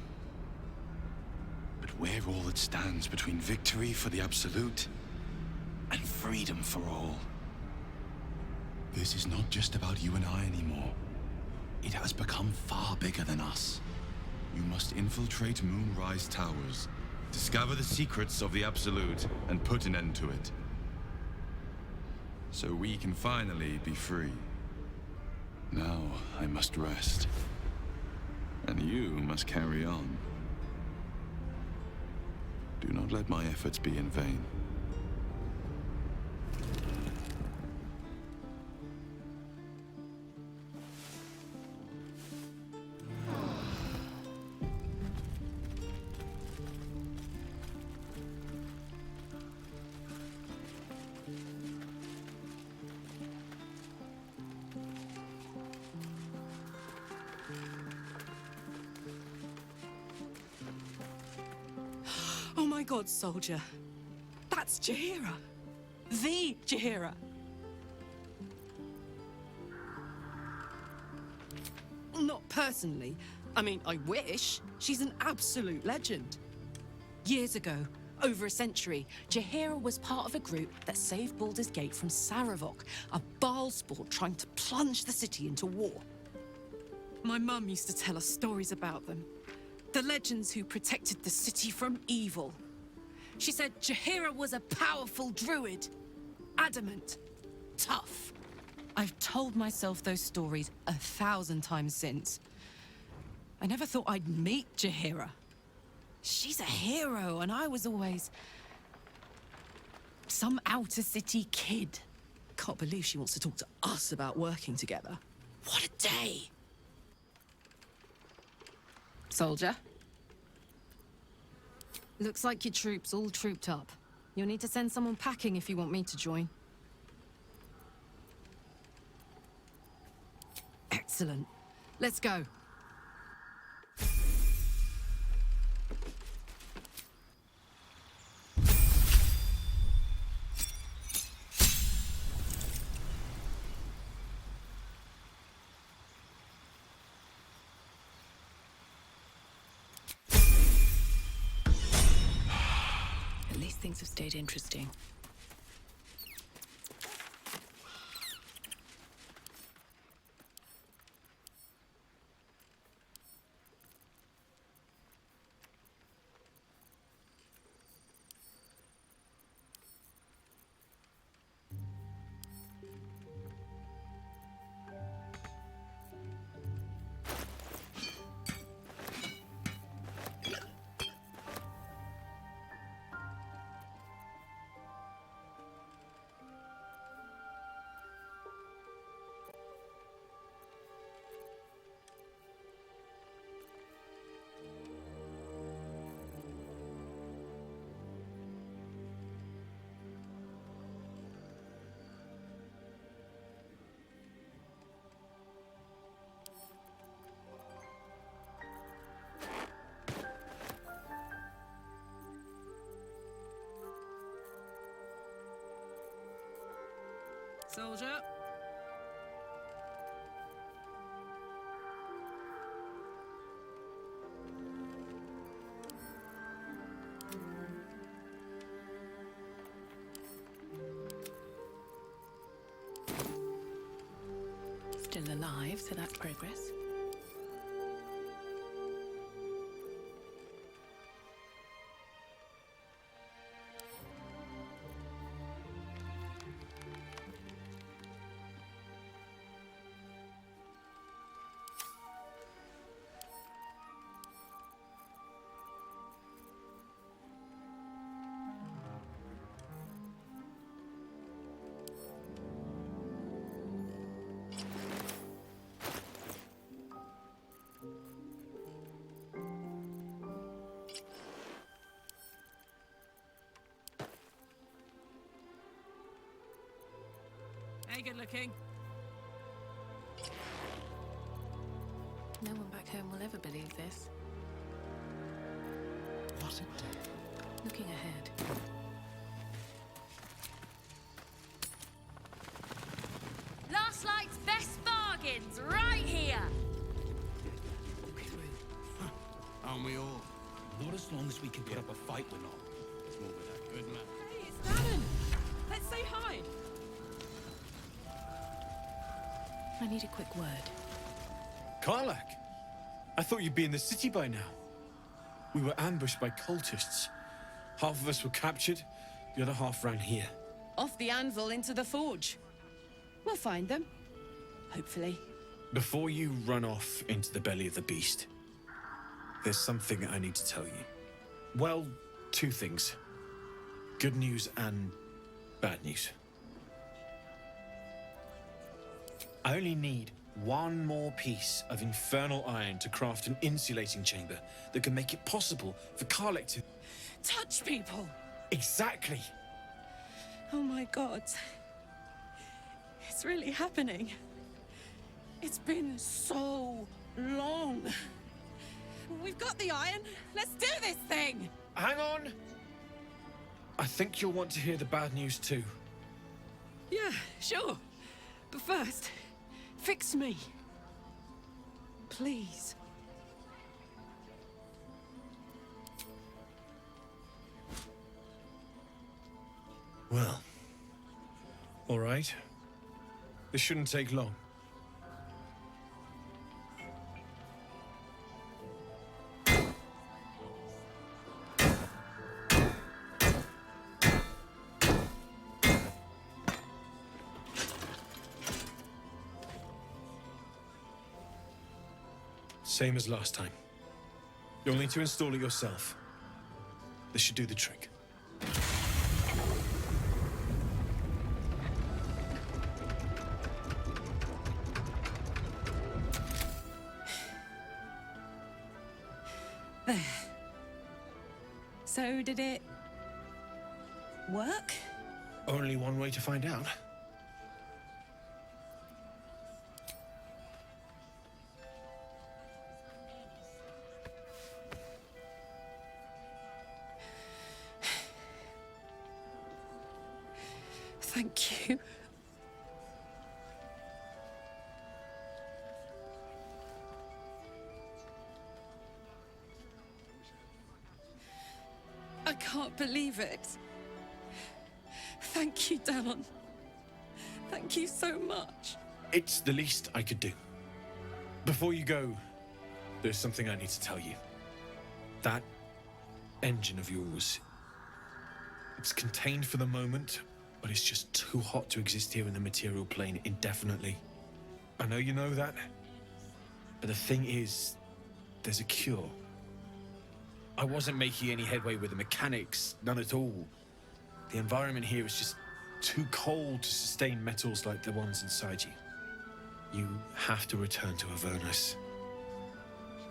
But we're all that stands between victory for the Absolute and freedom for all. This is not just about you and I anymore. It has become far bigger than us. You must infiltrate Moonrise Towers, discover the secrets of the Absolute, and put an end to it. So we can finally be free. Now I must rest. And you must carry on. Do not let my efforts be in vain. Oh my god, soldier. That's Jaheira. The Jaheira. Not personally. I mean, I wish. She's an absolute legend. Years ago, over a century, Jaheira was part of a group that saved Baldur's Gate from Saravok, a Baalsport trying to plunge the city into war. My mum used to tell us stories about them. The legends who protected the city from evil. She said Jaheira was a powerful druid. Adamant. Tough. I've told myself those stories 1,000 times since. I never thought I'd meet Jaheira. She's a hero, and I was always some outer city kid. Can't believe she wants to talk to us about working together. What a day! Soldier? Looks like your troops all trooped up. You'll need to send someone packing if you want me to join. Excellent. Let's go. At least things have stayed interesting. Soldier. Still alive, so that's progress. Hey, good looking. No one back home will ever believe this. What a day. Looking ahead. Last night's best bargains, right here! Aren't we all? Not as long as we can put up a fight, we're not. It's more with that good man. Hey, it's Darren! Let's say hi! I need a quick word. Karlach! I thought you'd be in the city by now. We were ambushed by cultists. Half of us were captured, the other half ran here. Off the anvil into the forge. We'll find them. Hopefully. Before you run off into the belly of the beast, there's something I need to tell you. Well, two things. Good news and bad news. I only need one more piece of infernal iron to craft an insulating chamber that can make it possible for Karlach to... Touch people! Exactly! Oh my god. It's really happening. It's been so long. We've got the iron. Let's do this thing! Hang on! I think you'll want to hear the bad news too. Yeah, sure. But first, fix me. Please. Well, all right. This shouldn't take long. Same as last time. You'll need to install it yourself. This should do the trick. There. So, did it work? Only one way to find out. Thank you. I can't believe it. Thank you, Dallon. Thank you so much. It's the least I could do. Before you go, there's something I need to tell you. That engine of yours, it's contained for the moment, but it's just too hot to exist here in the material plane indefinitely. I know you know that, but the thing is, there's a cure. I wasn't making any headway with the mechanics, none at all. The environment here is just too cold to sustain metals like the ones inside you. You have to return to Avernus.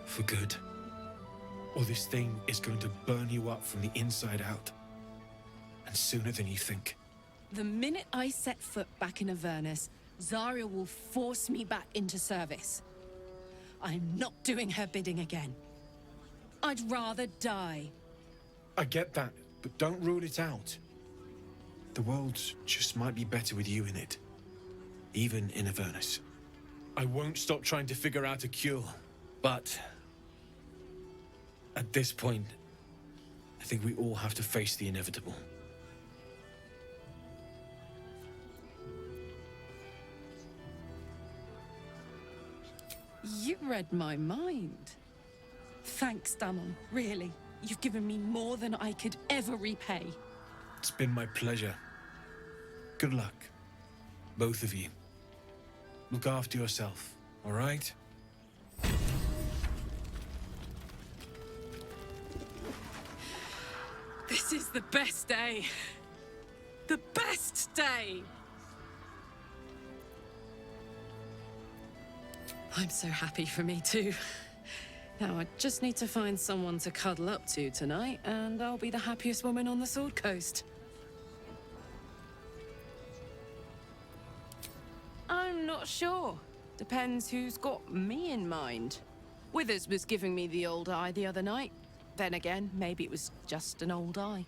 For good. Or this thing is going to burn you up from the inside out. And sooner than you think. The minute I set foot back in Avernus, Zarya will force me back into service. I'm not doing her bidding again. I'd rather die. I get that, but don't rule it out. The world just might be better with you in it. even in Avernus. I won't stop trying to figure out a cure, but at this point, I think we all have to face the inevitable. You read my mind. Thanks, Damon. Really. You've given me more than I could ever repay. It's been my pleasure. Good luck, both of you. Look after yourself, all right? This is the best day. The best day! I'm so happy for me too. Now I just need to find someone to cuddle up to tonight, and I'll be the happiest woman on the Sword Coast. I'm not sure. Depends who's got me in mind. Withers was giving me the old eye the other night. Then again, maybe it was just an old eye.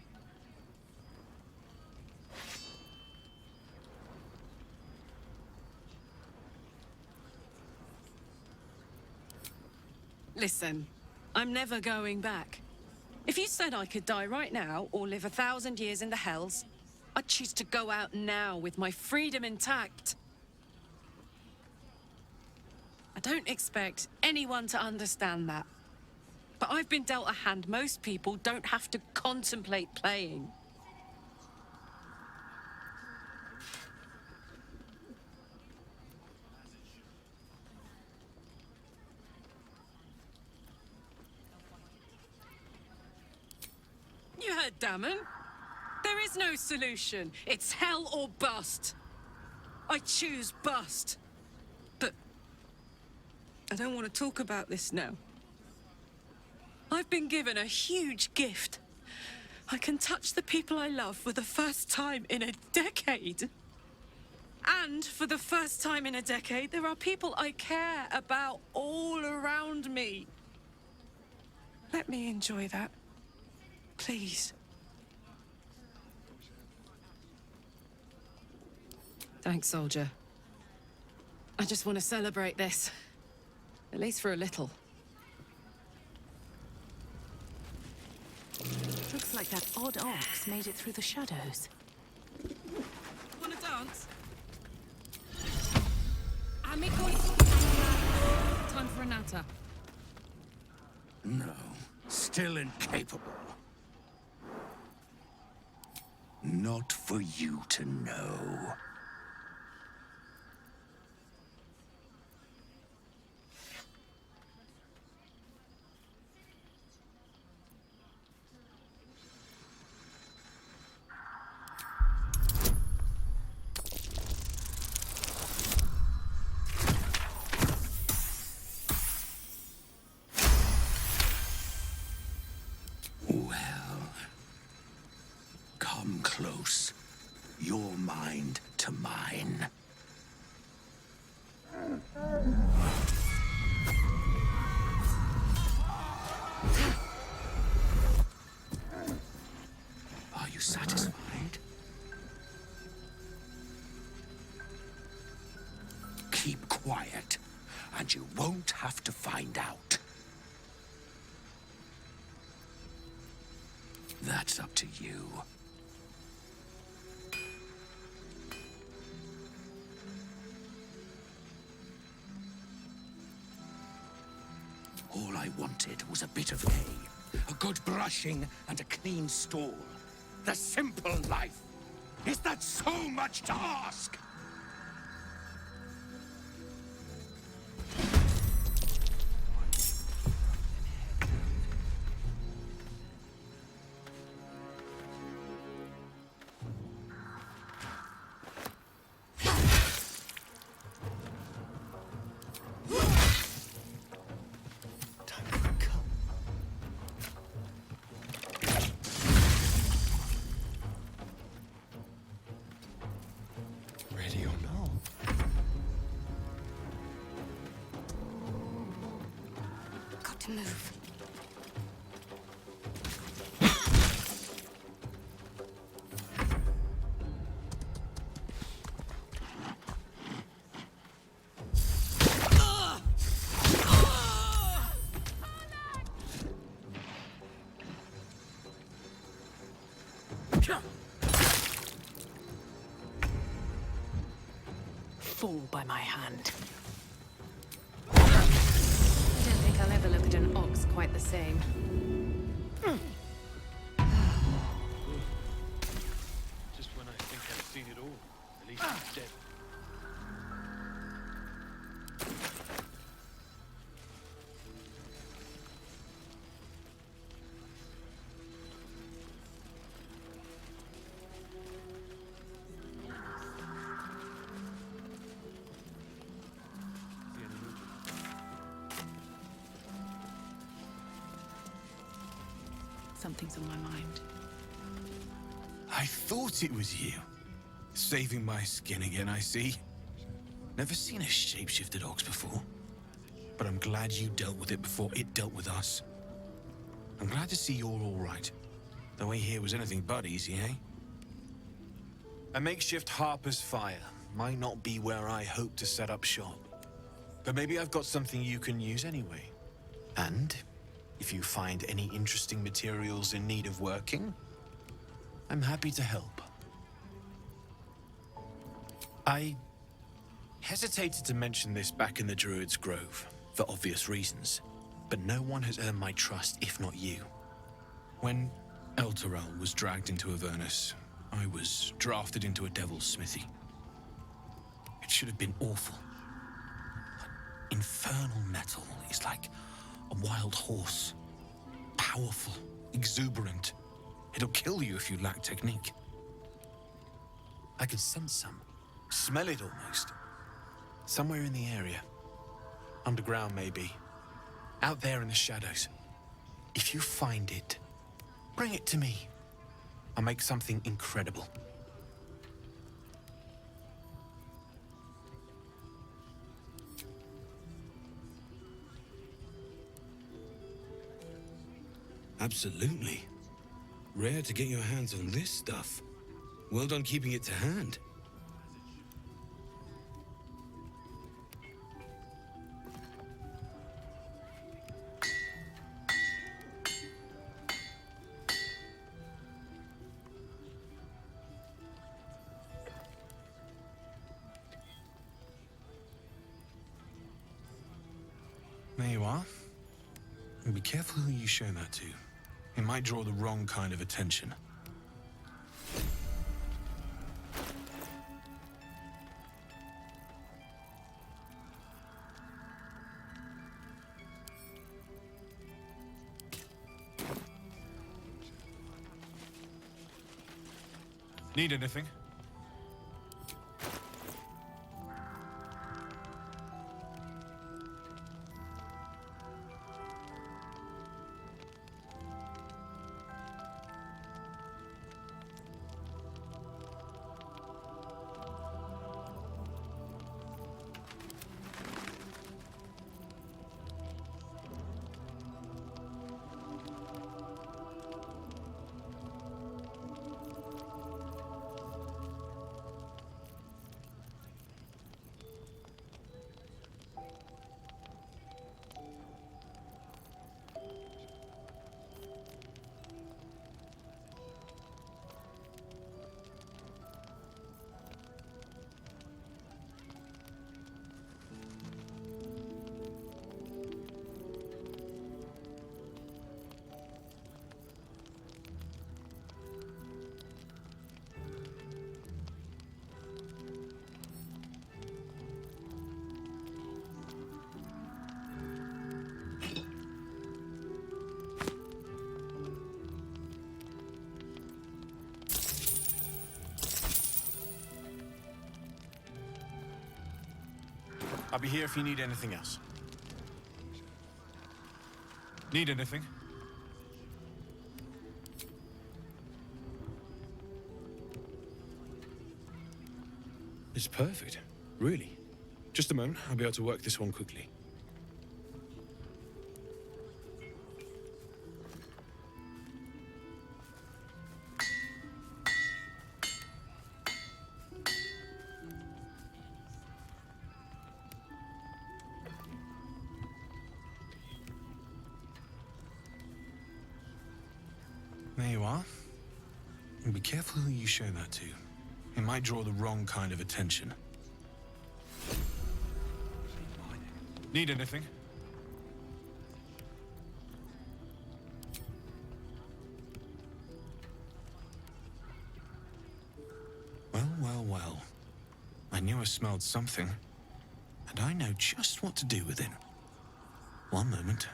Listen, I'm never going back. If you said I could die right now or live 1,000 years in the Hells, I'd choose to go out now with my freedom intact. I don't expect anyone to understand that. But I've been dealt a hand most people don't have to contemplate playing. You heard Damon. There is no solution. It's hell or bust. I choose bust. But I don't want to talk about this now. I've been given a huge gift. I can touch the people I love for the first time in a decade. And for the first time in a decade, there are people I care about all around me. Let me enjoy that. Please. Thanks, soldier. I just want to celebrate this. At least for a little. Looks like that odd ox made it through the shadows. Wanna dance? Time for a natter. No, still incapable. Not for you to know. Well, come close. Your mind to mine. Are you satisfied? Keep quiet, and you won't have to find out. That's up to you. All I wanted was a bit of hay, a good brushing, and a clean stall. The simple life. Is that so much to ask? Ready or no? Got to move. Fall by my hand. I don't think I'll ever look at an ox quite the same. Just when I think I've seen it all, at least it's dead. Something's on my mind. I thought it was you. Saving my skin again, I see. Never seen a shape-shifted ox before. But I'm glad you dealt with it before it dealt with us. I'm glad to see you're all right. The way here was anything but easy, eh? A makeshift Harper's Fire might not be where I hope to set up shop. But maybe I've got something you can use anyway. And if you find any interesting materials in need of working, I'm happy to help. I hesitated to mention this back in the Druid's Grove, for obvious reasons, but no one has earned my trust if not you. When Elturel was dragged into Avernus, I was drafted into a devil's smithy. It should have been awful. Infernal metal is like a wild horse. Powerful, exuberant. It'll kill you if you lack technique. I can sense some. Smell it almost. Somewhere in the area. Underground, maybe. Out there in the shadows. If you find it, bring it to me. I'll make something incredible. Absolutely. Rare to get your hands on this stuff. Well done keeping it to hand. There you are. And be careful who you show that to. It might draw the wrong kind of attention. Need anything? I'll be here if you need anything else. Need anything? It's perfect. Really. Just a moment. I'll be able to work this one quickly. There you are. Be careful who you show that to. It might draw the wrong kind of attention. Need anything? Well, well, well. I knew I smelled something, and I know just what to do with it. One moment.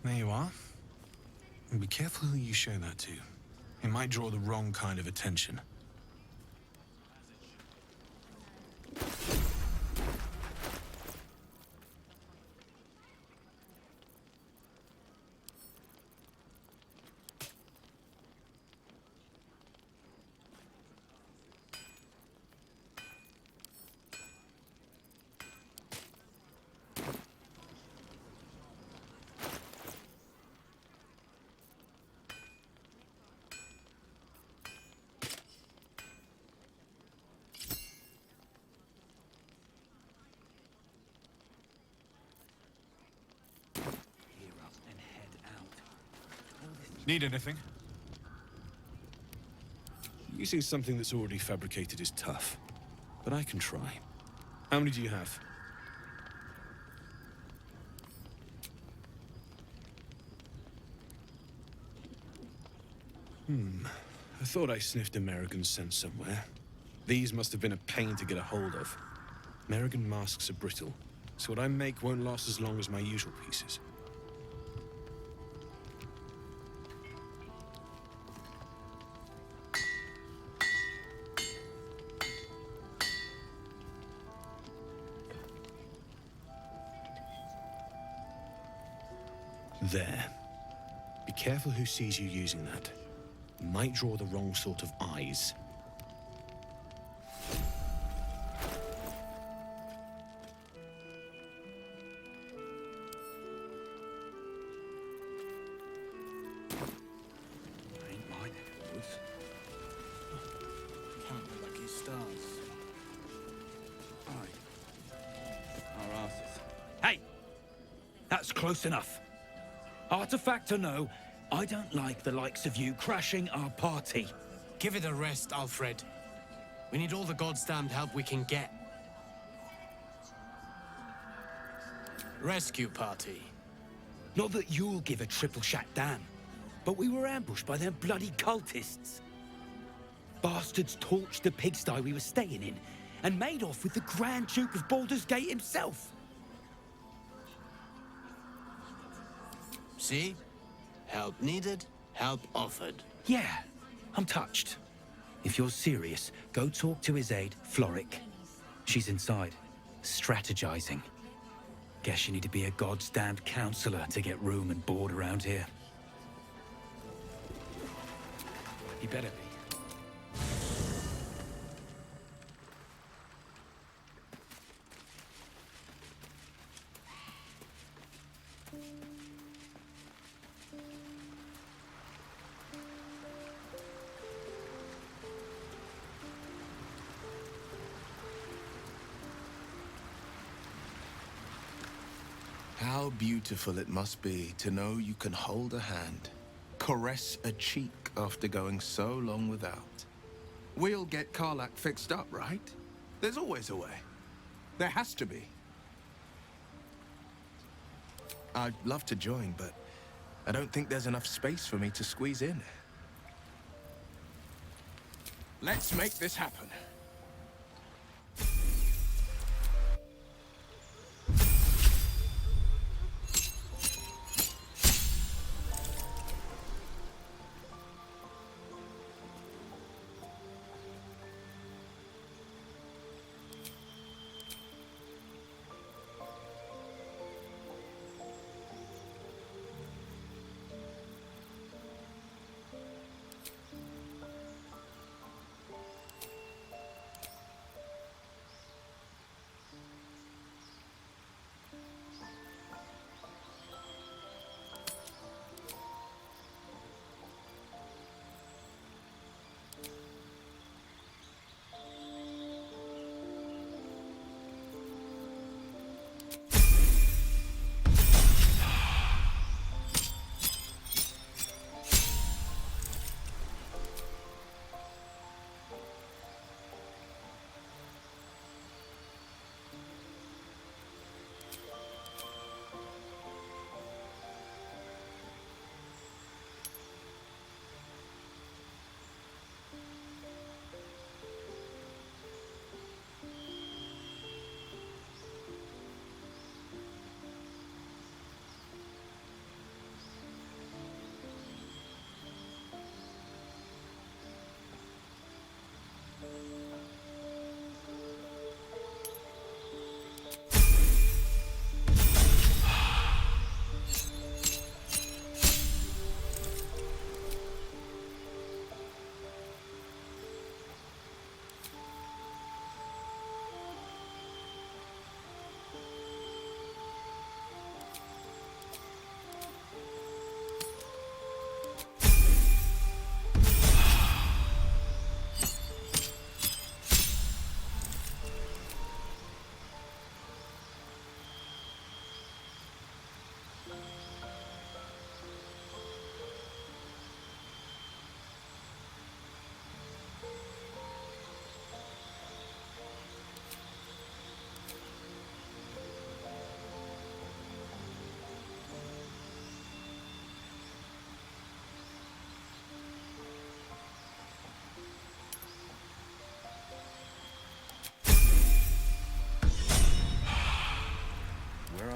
There you are. And be careful who you show that to. It might draw the wrong kind of attention. Need anything? Using something that's already fabricated is tough, but I can try. How many do you have? I thought I sniffed American scent somewhere. These must have been a pain to get a hold of. American masks are brittle, so what I make won't last as long as my usual pieces. There. Be careful who sees you using that. Might draw the wrong sort of eyes. Ain't my neck of the woods. Count the lucky stars. Aye. Our asses. Hey! That's close enough. Artifact or no, I don't like the likes of you crashing our party. Give it a rest, Alfred. We need all the goddamned help we can get. Rescue party. Not that you'll give a triple shot damn, but we were ambushed by them bloody cultists. Bastards torched the pigsty we were staying in and made off with the Grand Duke of Baldur's Gate himself. See? Help needed, help offered. Yeah, I'm touched. If you're serious, go talk to his aide, Floric. She's inside, strategizing. Guess you need to be a goddamned counselor to get room and board around here. You better be. How beautiful it must be to know you can hold a hand, caress a cheek after going so long without. We'll get Karlach fixed up, right? There's always a way. There has to be. I'd love to join, but I don't think there's enough space for me to squeeze in. Let's make this happen.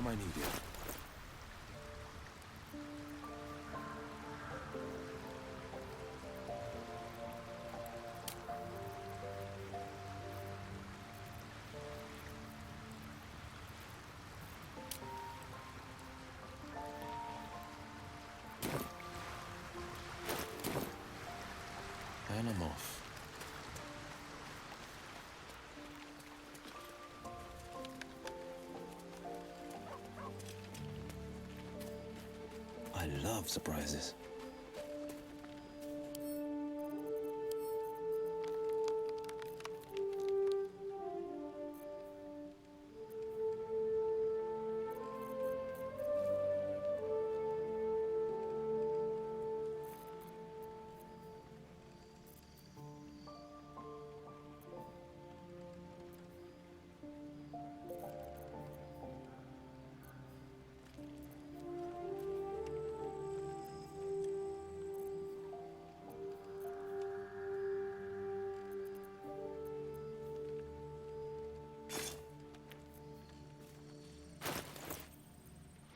I need you. And I'm off. I love surprises.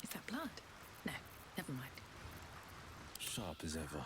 Is that blood? No, never mind. Sharp as ever.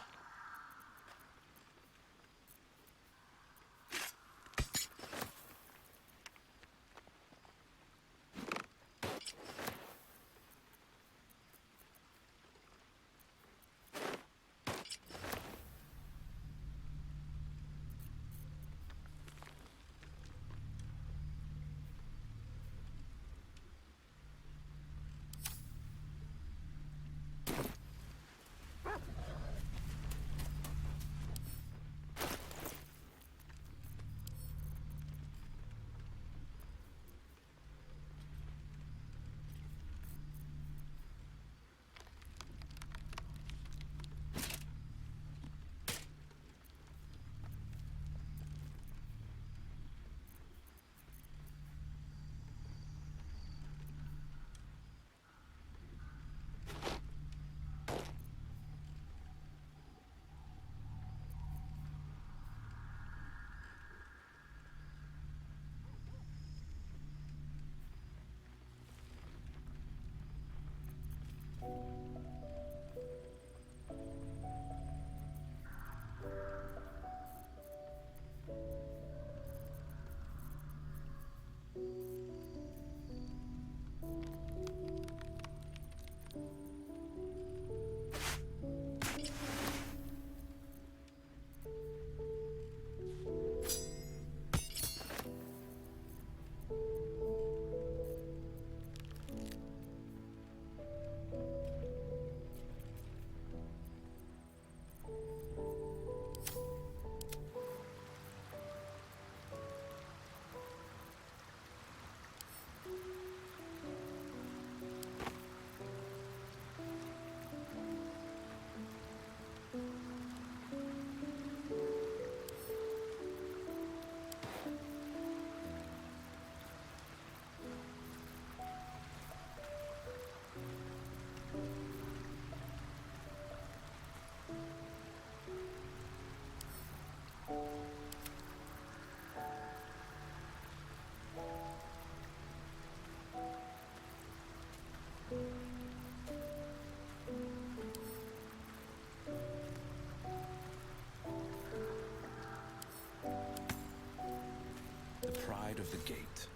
The pride of the gate.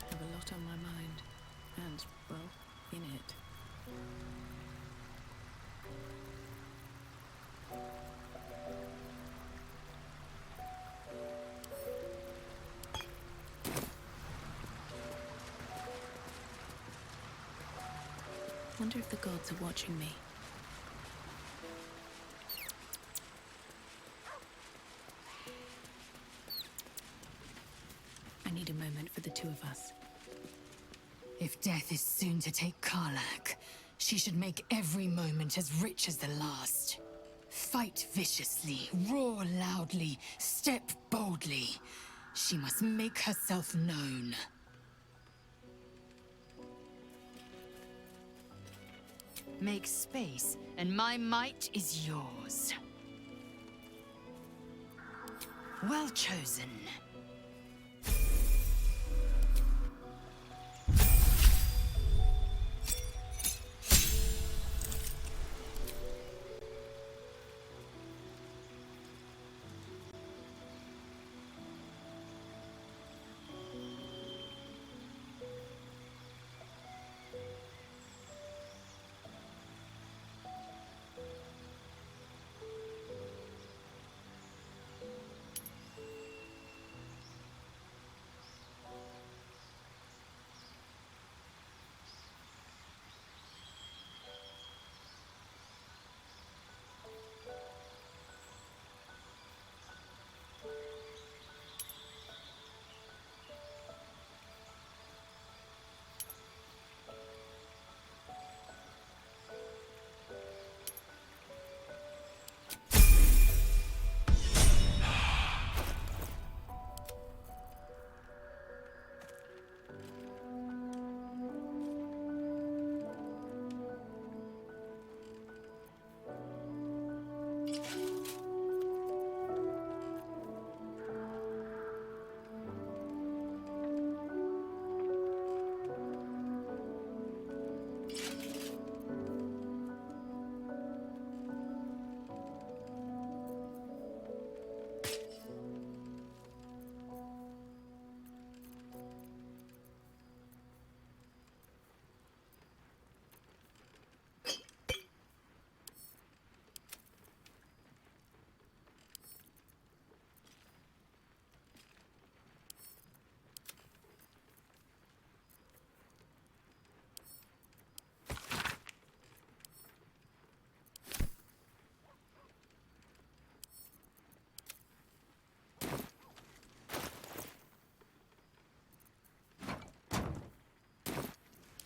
I have a lot on my mind. And, well, in it. Wonder if the gods are watching me. I need a moment for the two of us. If death is soon to take Karlak, she should make every moment as rich as the last. Fight viciously, roar loudly, step boldly. She must make herself known. Make space, and my might is yours. Well chosen.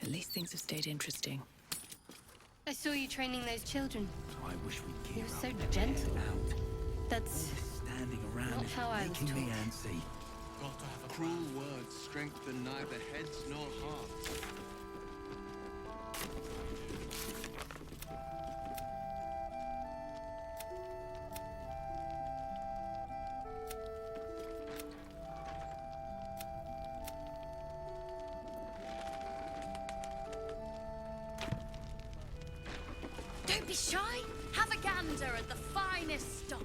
At least things have stayed interesting. I saw you training those children. I wish we'd You were gear so up and gentle. head out. That's Standing around not is how I was making me taught. antsy. Cruel words strengthen neither heads nor hearts. Don't be shy. Have a gander at the finest stock.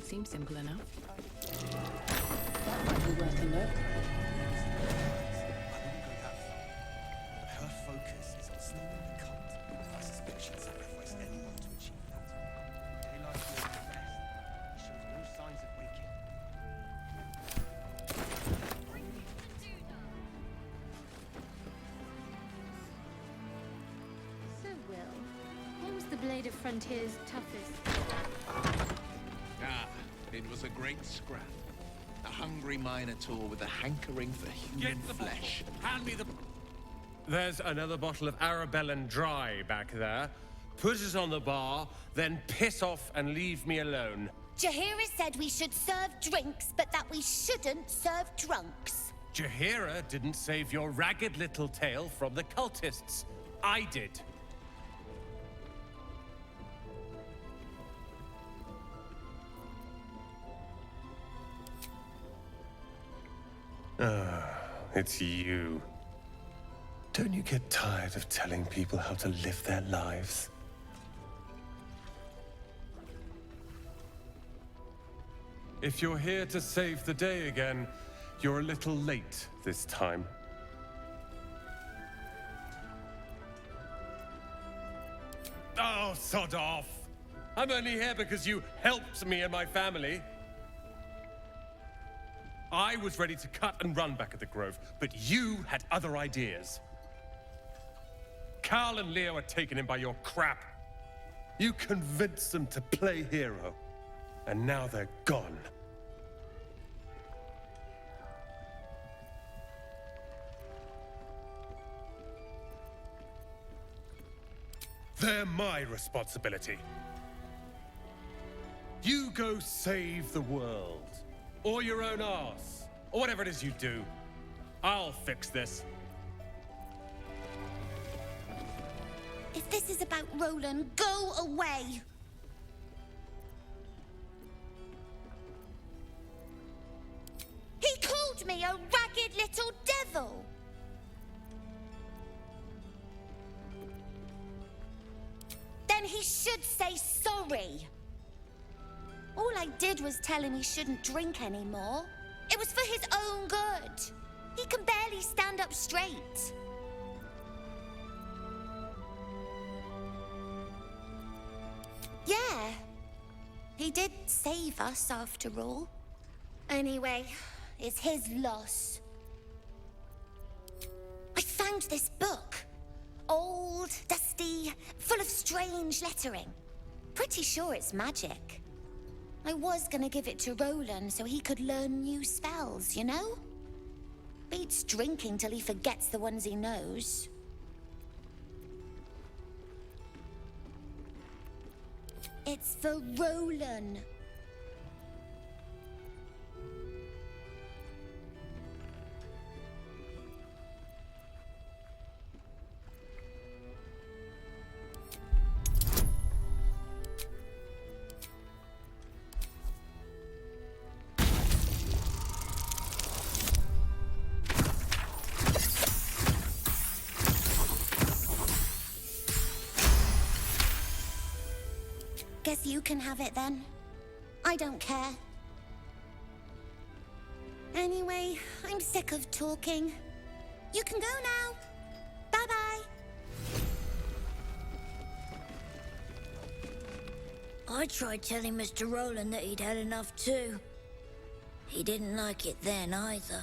Seems simple enough. That might be worth a look. Her focus is on stopping the cult. I suspect she'd sacrifice anyone to achieve that. Daylight knows the best. He shows no signs of waking. So, Will, what was the Blade of Frontier's toughest? Ah, it was a great scrap. A hungry minotaur with a hankering for human flesh. Hand me the... There's another bottle of Arabellan Dry back there. Put it on the bar, then piss off and leave me alone. Jahira said we should serve drinks, but that we shouldn't serve drunks. Jahira didn't save your ragged little tail from the cultists. I did. Ah, it's you. Don't you get tired of telling people how to live their lives? If you're here to save the day again, you're a little late this time. Oh, sod off! I'm only here because you helped me and my family. I was ready to cut and run back at the Grove, but you had other ideas. Carl and Leo are taken in by your crap. You convinced them to play hero, and now they're gone. They're my responsibility. You go save the world. Or your own arse. Or whatever it is you do. I'll fix this. If this is about Roland, go away! He called me a ragged little devil! Then he should say sorry. All I did was tell him he shouldn't drink anymore. It was for his own good. He can barely stand up straight. Yeah, he did save us after all. Anyway, it's his loss. I found this book. Old, dusty, full of strange lettering. Pretty sure it's magic. I was gonna give it to Roland so he could learn new spells, you know? Beats drinking till he forgets the ones he knows. It's for Roland. Guess you can have it then. I don't care. Anyway, I'm sick of talking. You can go now. Bye-bye. I tried telling Mr. Roland that he'd had enough too. He didn't like it then either.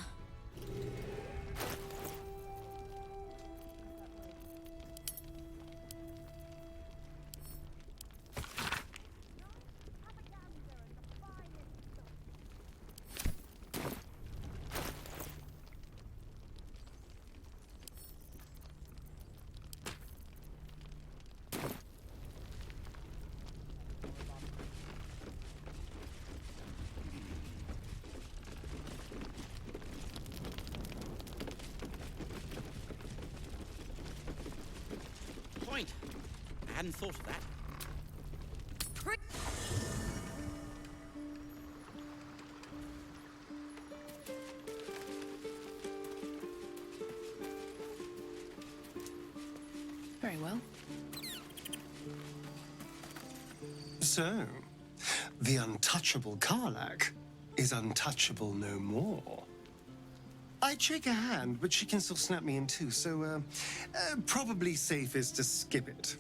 Point. I hadn't thought of that. Very well. So, the untouchable Karlach is untouchable no more. I'd shake her hand, but she can still snap me in two, so probably safest to skip it.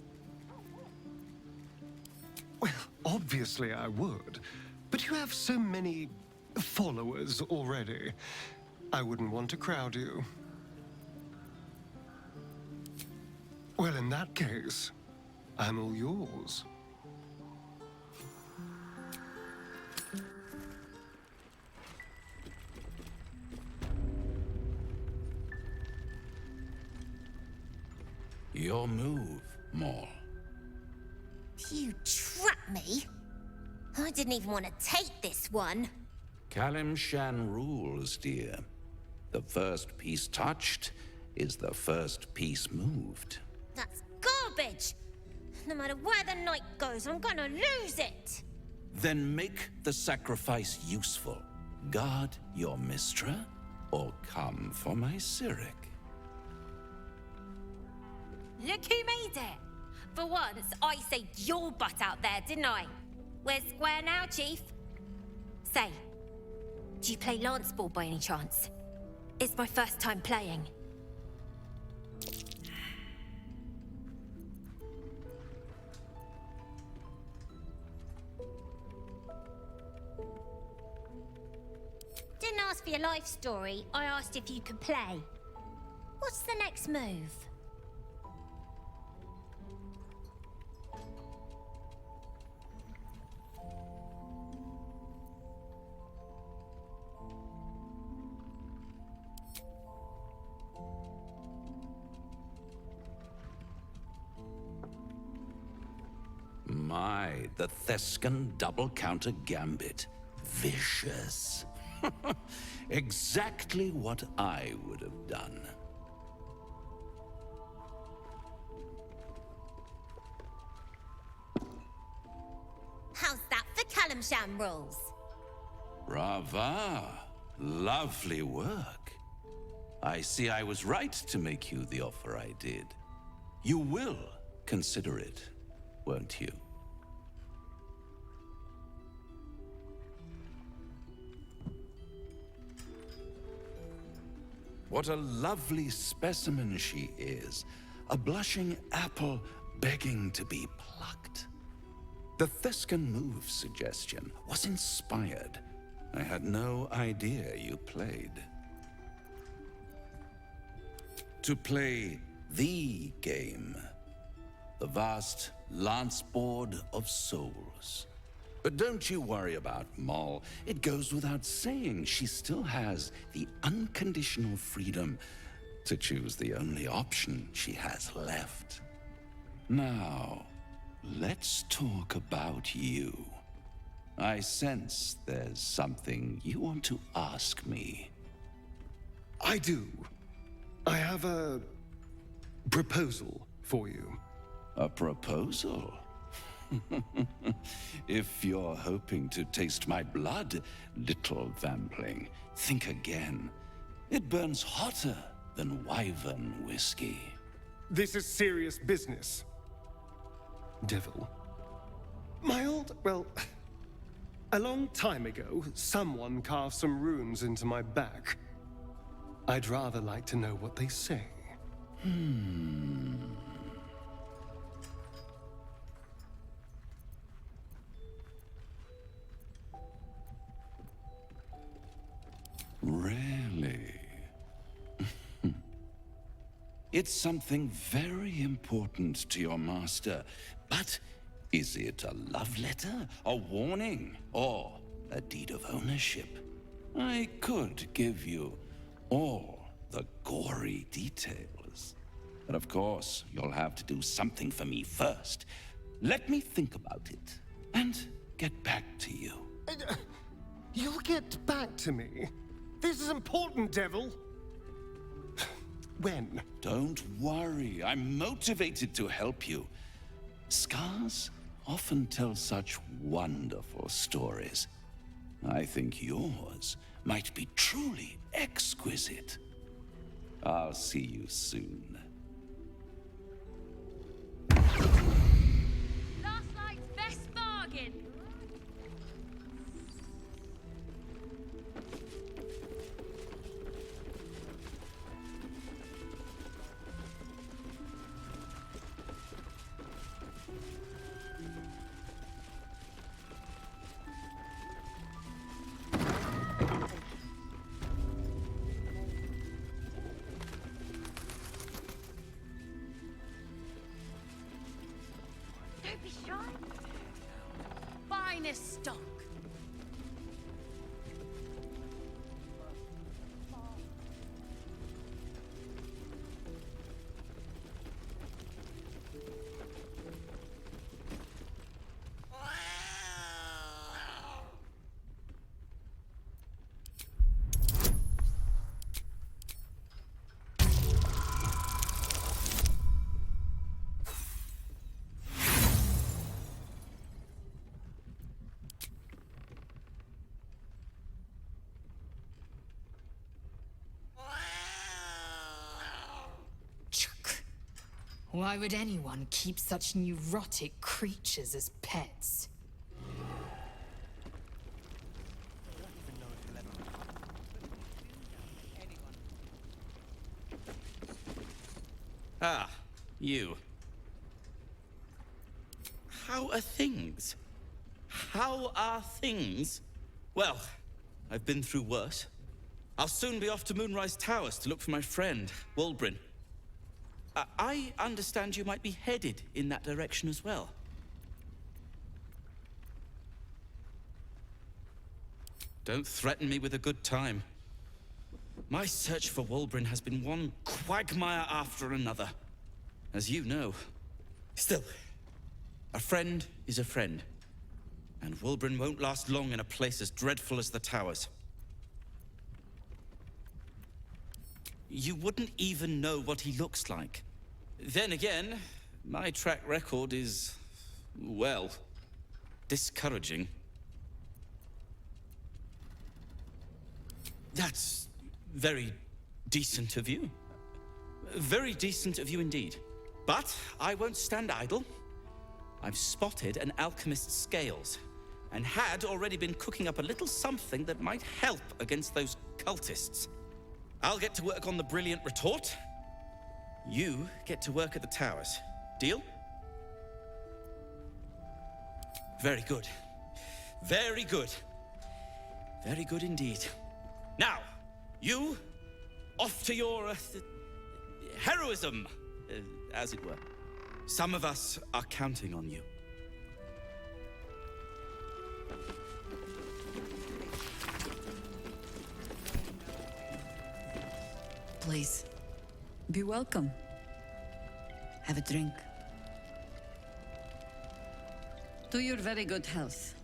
Well, obviously I would, but you have so many followers already. I wouldn't want to crowd you. Well, in that case, I'm all yours. Your move, Maul. You trapped me. I didn't even want to take this one. Kalimshan rules, dear. The first piece touched is the first piece moved. That's garbage. No matter where the night goes, I'm gonna lose it. Then make the sacrifice useful. Guard your Mistra, or come for my Cyric. Look who made it. For once, I saved your butt out there, didn't I? We're square now, Chief. Say, do you play lance ball by any chance? It's my first time playing. Didn't ask for your life story, I asked if you could play. What's the next move? My, the Thescan double counter gambit. Vicious. Exactly what I would have done. How's that for Kalimshan rules? Brava. Lovely work. I see I was right to make you the offer I did. You will consider it, won't you? What a lovely specimen she is. A blushing apple begging to be plucked. The Thescan move suggestion was inspired. I had no idea you played. To play the game. The vast lance board of souls. But don't you worry about Moll. It goes without saying she still has the unconditional freedom to choose the only option she has left. Now, let's talk about you. I sense there's something you want to ask me. I do. I have a proposal for you. A proposal? If you're hoping to taste my blood, little vampling, think again. It burns hotter than wyvern whiskey. This is serious business. Devil. Well, a long time ago, someone carved some runes into my back. I'd rather like to know what they say. Really? It's something very important to your master, but is it a love letter, a warning, or a deed of ownership? I could give you all the gory details, but of course, you'll have to do something for me first. Let me think about it, and get back to you. You'll get back to me? This is important, Devil. When? Don't worry, I'm motivated to help you. Scars often tell such wonderful stories. I think yours might be truly exquisite. I'll see you soon. Last night's best bargain. Don't be shy. Finest stock. Why would anyone keep such neurotic creatures as pets? Ah, you. How are things? How are things? Well, I've been through worse. I'll soon be off to Moonrise Towers to look for my friend, Wulbrin. I understand you might be headed in that direction as well. Don't threaten me with a good time. My search for Wulbrin has been one quagmire after another, as you know. Still, a friend is a friend, and Wulbrin won't last long in a place as dreadful as the Towers. you wouldn't even know what he looks like. Then again, my track record is, well, discouraging. That's very decent of you. Very decent of you indeed. But I won't stand idle. I've spotted an alchemist's scales, and had already been cooking up a little something that might help against those cultists. I'll get to work on the brilliant retort. You get to work at the towers. Deal? Very good. Very good. Very good indeed. Now, you, off to your heroism, as it were. Some of us are counting on you. Please, be welcome. Have a drink. To your very good health.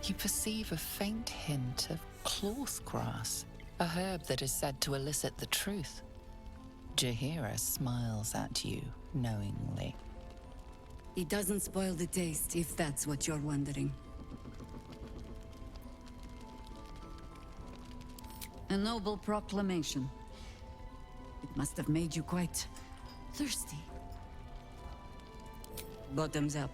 You perceive a faint hint of cloth grass, a herb that is said to elicit the truth. Jahira smiles at you knowingly. It doesn't spoil the taste, if that's what you're wondering. A noble proclamation. It must have made you quite thirsty. Bottoms up.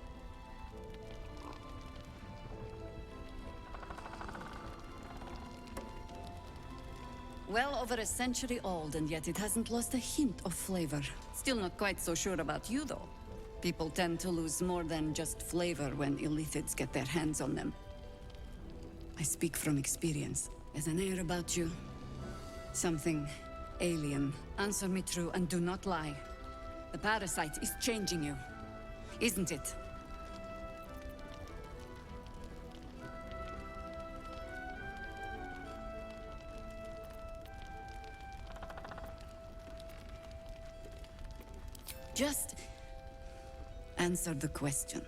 Well over a century old, and yet it hasn't lost a hint of flavor. Still not quite so sure about you, though. People tend to lose more than just flavor when illithids get their hands on them. I speak from experience. There's an air about you. Something alien. Answer me true and do not lie. The parasite is changing you, isn't it? Just answer the question.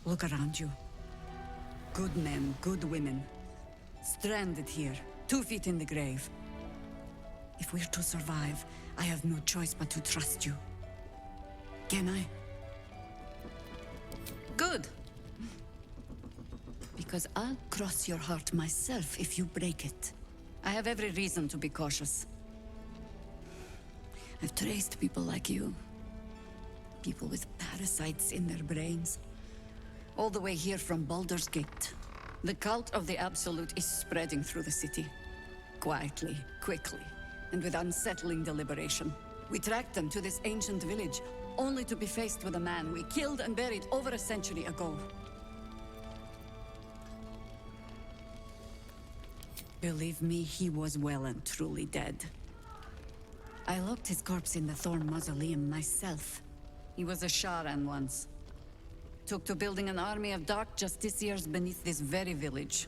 Look around you. Good men, good women. Stranded here, 2 feet in the grave. If we're to survive, I have no choice but to trust you. Can I? Good. Because I'll cross your heart myself if you break it. I have every reason to be cautious. I've traced people like you. People with parasites in their brains. All the way here from Baldur's Gate. The cult of the Absolute is spreading through the city. Quietly, quickly, and with unsettling deliberation. We tracked them to this ancient village, only to be faced with a man we killed and buried over a century ago. Believe me, he was well and truly dead. I locked his corpse in the Thorn Mausoleum myself. He was a Sharan once. Took to building an army of dark justiciars beneath this very village.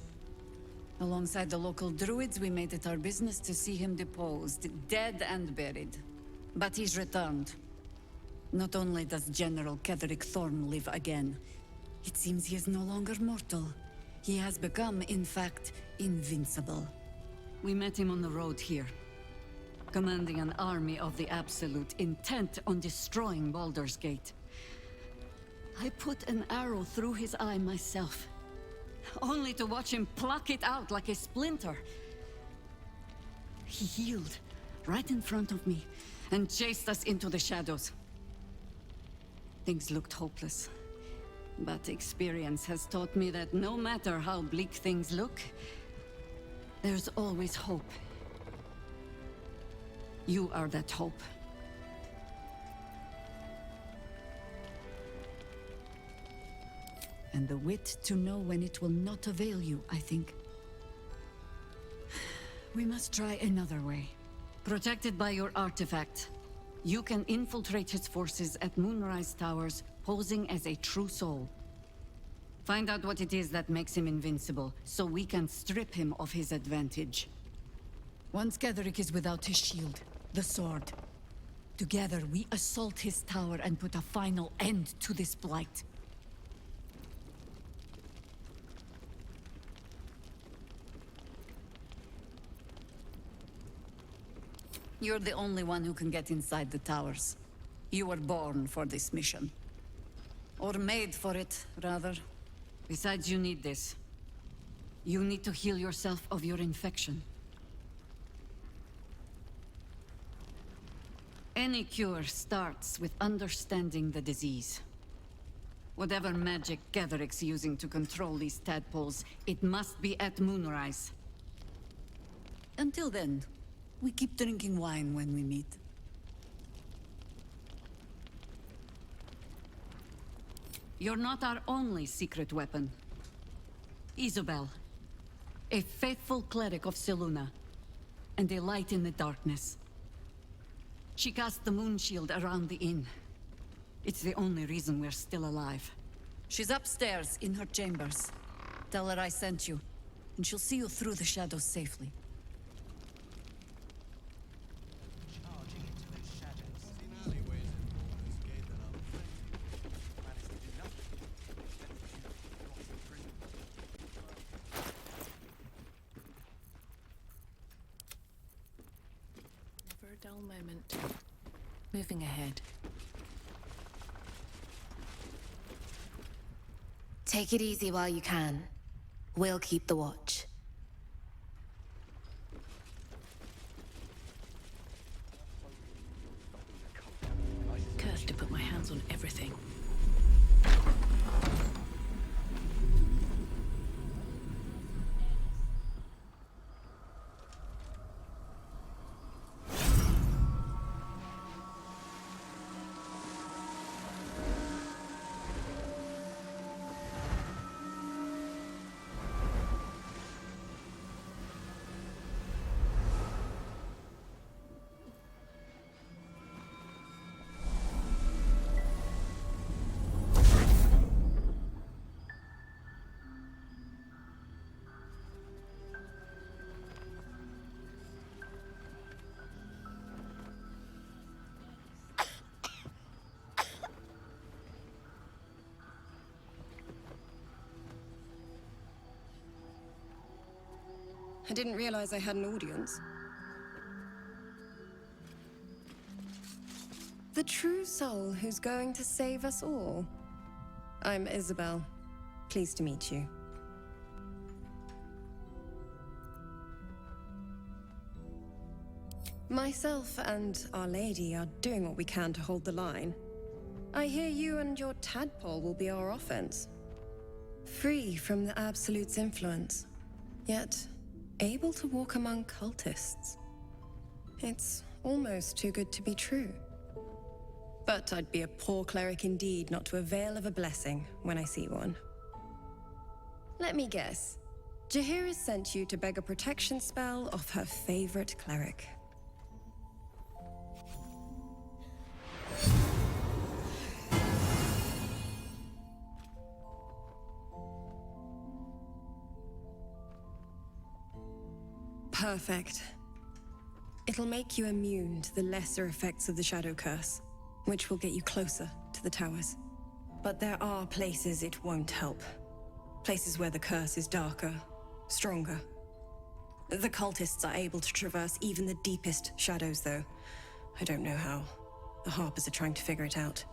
Alongside the local druids, we made it our business to see him deposed, dead and buried. But he's returned. Not only does General Ketheric Thorn live again, it seems he is no longer mortal. He has become, in fact, invincible. We met him on the road here, commanding an army of the Absolute, intent on destroying Baldur's Gate. I put an arrow through his eye myself, only to watch him pluck it out like a splinter. He healed right in front of me and chased us into the shadows. Things looked hopeless, but experience has taught me that no matter how bleak things look, there's always hope. You are that hope. And the wit to know when it will not avail you, I think. We must try another way. Protected by your artifact, you can infiltrate his forces at Moonrise Towers, posing as a true soul. Find out what it is that makes him invincible, so we can strip him of his advantage. Once Ketheric is without his shield, the sword, together we assault his tower and put a final end to this blight. You're the only one who can get inside the towers. You were born for this mission. Or made for it, rather. Besides, you need this. You need to heal yourself of your infection. Any cure starts with understanding the disease. Whatever magic Ketheric's using to control these tadpoles, it must be at Moonrise. Until then, we keep drinking wine when we meet. You're not our only secret weapon. Isabel, a faithful cleric of Selûne, and a light in the darkness. She cast the moon shield around the inn. It's the only reason we're still alive. She's upstairs in her chambers. Tell her I sent you, and she'll see you through the shadows safely. Never a dull moment. Moving ahead. Take it easy while you can. We'll keep the watch. Cursed to put my hands on everything. I didn't realize I had an audience. The true soul who's going to save us all. I'm Isabel. Pleased to meet you. Myself and Our Lady are doing what we can to hold the line. I hear you and your tadpole will be our offense. Free from the Absolute's influence, yet able to walk among cultists. It's almost too good to be true. But I'd be a poor cleric indeed not to avail of a blessing when I see one. Let me guess. Jaheira sent you to beg a protection spell off her favorite cleric. Perfect. It'll make you immune to the lesser effects of the Shadow Curse, which will get you closer to the towers. But there are places it won't help. Places where the curse is darker, stronger. The cultists are able to traverse even the deepest shadows, though. I don't know how. The Harpers are trying to figure it out.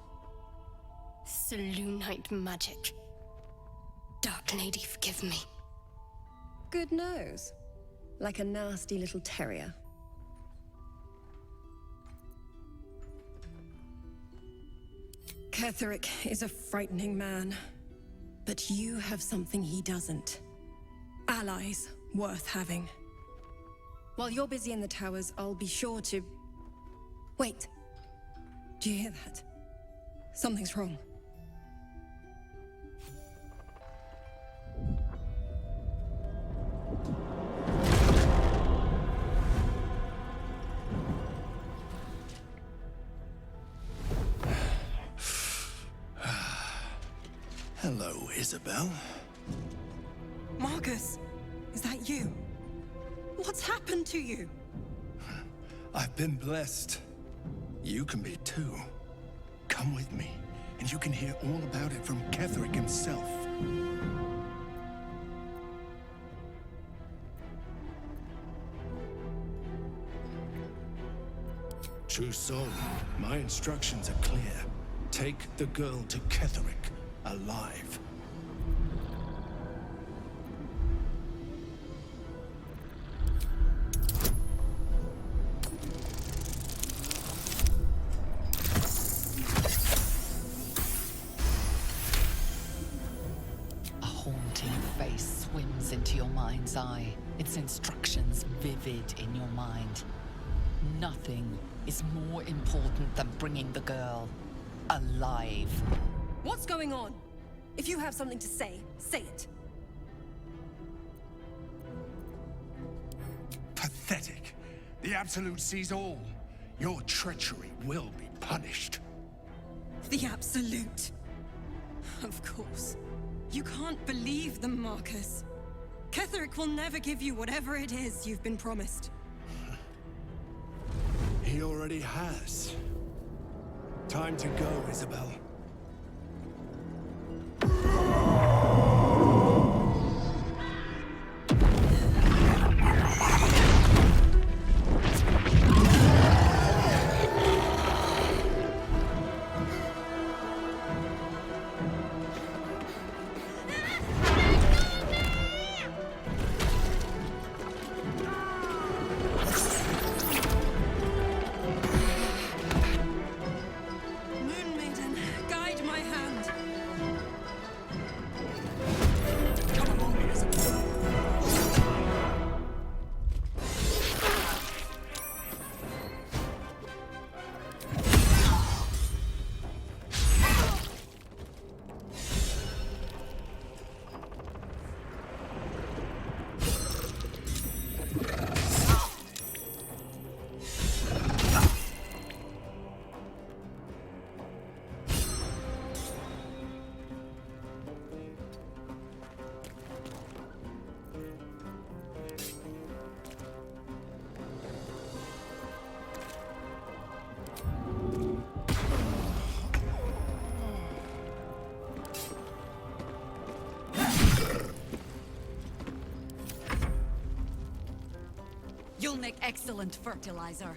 Selûnite magic. Dark Lady, forgive me. Good nose. Like a nasty little terrier. Ketheric is a frightening man. But you have something he doesn't. Allies worth having. While you're busy in the towers, I'll be sure to... Wait. Do you hear that? Something's wrong. Hello, Isabel. Marcus, is that you? What's happened to you? I've been blessed. You can be too. Come with me, and you can hear all about it from Ketheric himself. True soul, my instructions are clear. Take the girl to Ketheric, alive. A haunting face swims into your mind's eye, its instructions vivid in your mind. Nothing is more important than bringing the girl alive. What's going on? If you have something to say, say it. Pathetic. The Absolute sees all. Your treachery will be punished. The Absolute. Of course. You can't believe them, Marcus. Ketheric will never give you whatever it is you've been promised. He already has. Time to go, Isabel. Moon Maiden, guide my hand. Come along, Isabel. You'll make excellent fertilizer.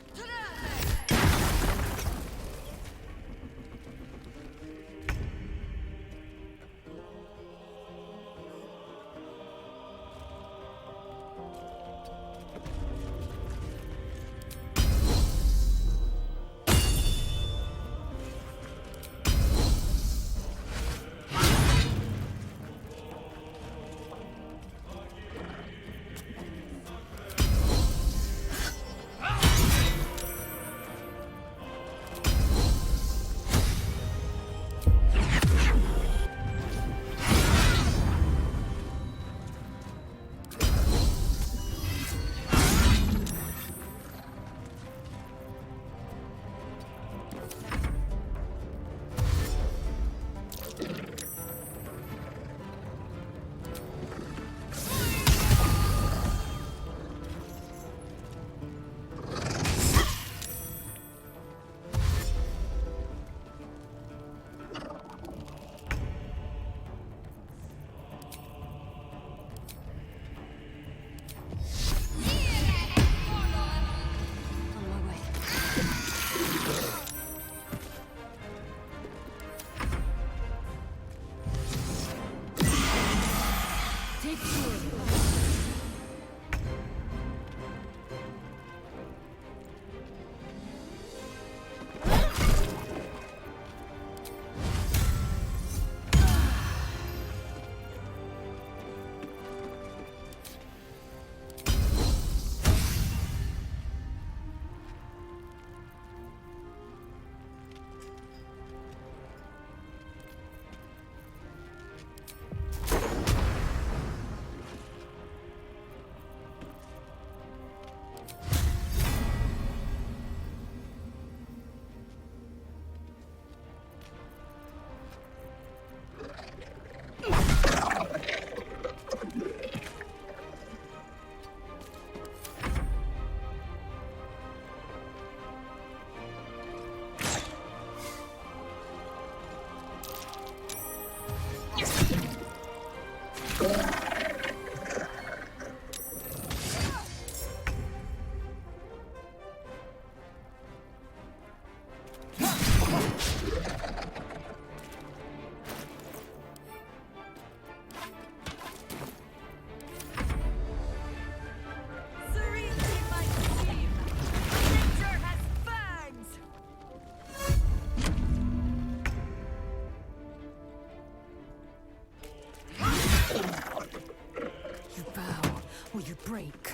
break.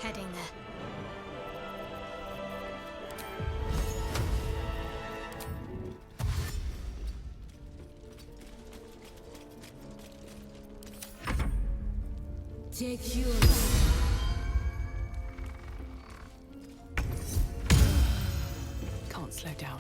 Heading there. Take yours. Can't slow down.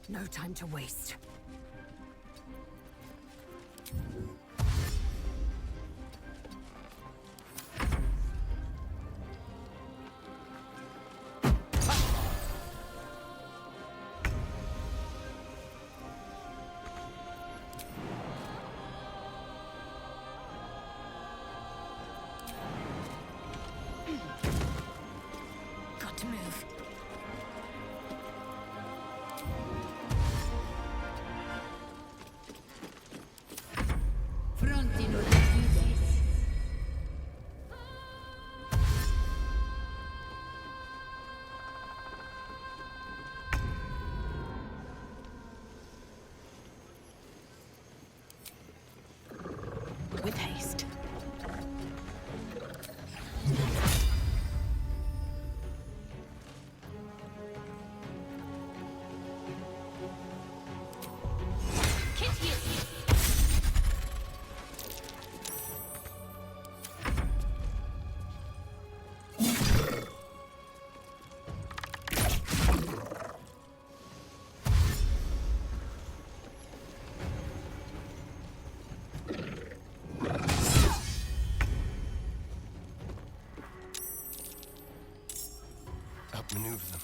No time to waste. Got to move. Pronti non rifides. With haste. Outmaneuver them.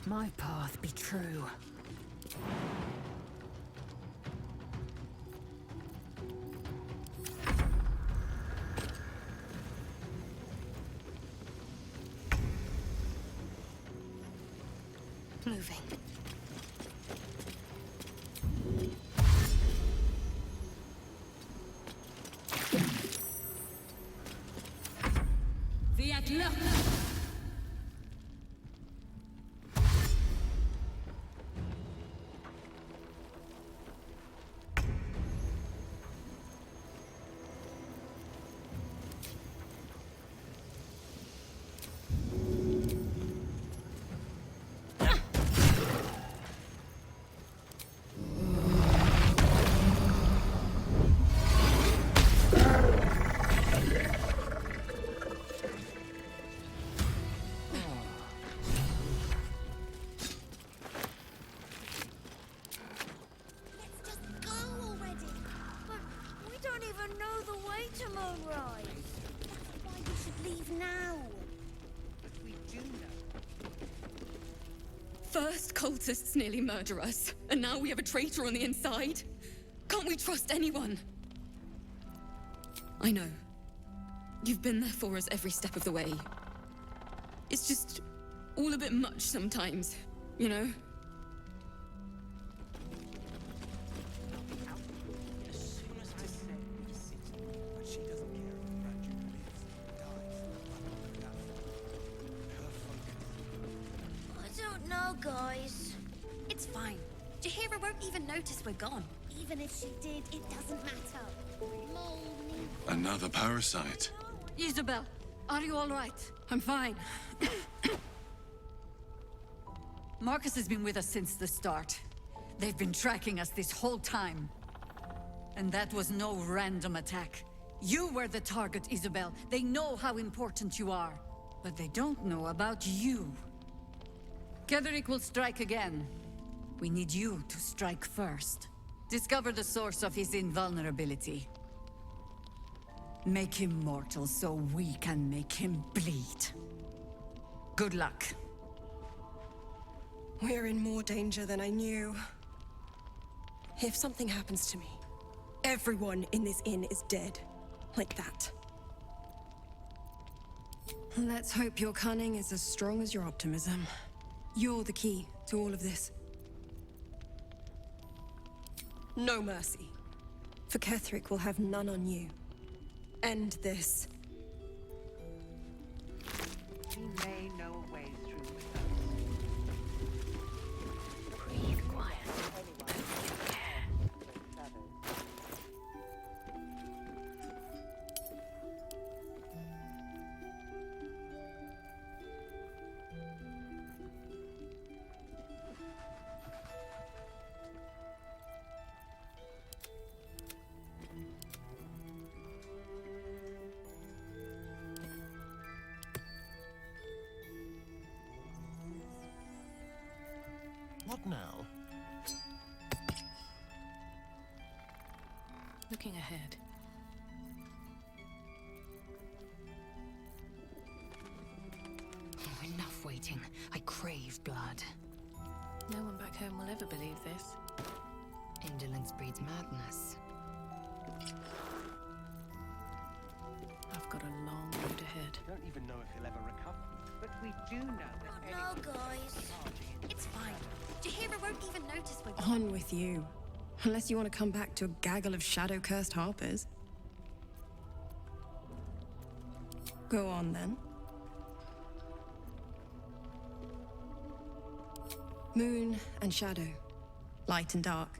My path be true. Moving. Fiat luck. way to Moonrise. That's why we should leave now. But we do know. First, cultists nearly murder us, and now we have a traitor on the inside. Can't we trust anyone? I know. You've been there for us every step of the way. It's just all a bit much sometimes, you know? I don't know, guys. It's fine. Jahira won't even notice we're gone. Even if she did, it doesn't matter. Mole needs Another parasite. Isabel, are you all right? I'm fine. Marcus has been with us since the start. They've been tracking us this whole time. And that was no random attack. You were the target, Isabel. They know how important you are. But they don't know about you. Ketheric will strike again. We need you to strike first. Discover the source of his invulnerability. Make him mortal so we can make him bleed. Good luck. We're in more danger than I knew. If something happens to me, everyone in this inn is dead. Like that. Let's hope your cunning is as strong as your optimism. You're the key to all of this. No mercy. For Ketheric will have none on you. End this. We may know a way through with Breathe quiet. What now? Looking ahead. Oh, enough waiting. I crave blood. No one back home will ever believe this. Indolence breeds madness. I've got a long road ahead. Don't even know if he'll ever recover. But we do know that No, guys. It's fine. Jahira won't even notice we're gone. On with you. Unless you want to come back to a gaggle of shadow-cursed harpers. Go on, then. Moon and shadow. Light and dark.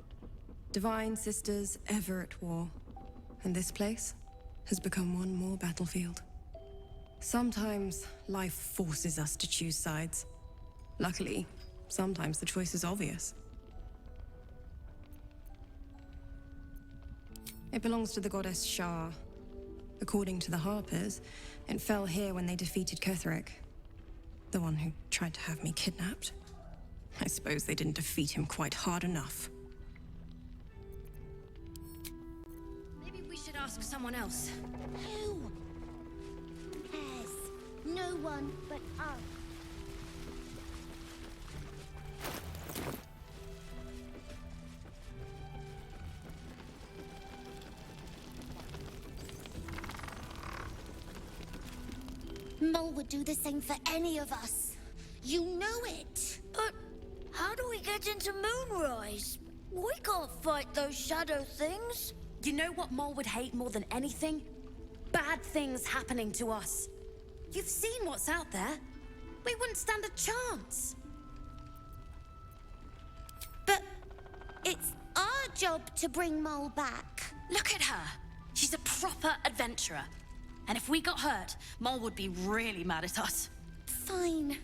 Divine sisters ever at war. And this place has become one more battlefield. Sometimes life forces us to choose sides. Luckily, sometimes the choice is obvious. It belongs to the goddess Shah. According to the Harpers, it fell here when they defeated Ketheric, the one who tried to have me kidnapped. I suppose they didn't defeat him quite hard enough. Maybe we should ask someone else. Who? Who cares? No one but us. Mole would do the same for any of us. You know it. But how do we get into Moonrise? We can't fight those shadow things. You know what Mole would hate more than anything? Bad things happening to us. You've seen what's out there. We wouldn't stand a chance. But it's our job to bring Mole back. Look at her. She's a proper adventurer. And if we got hurt, Mole would be really mad at us. Fine.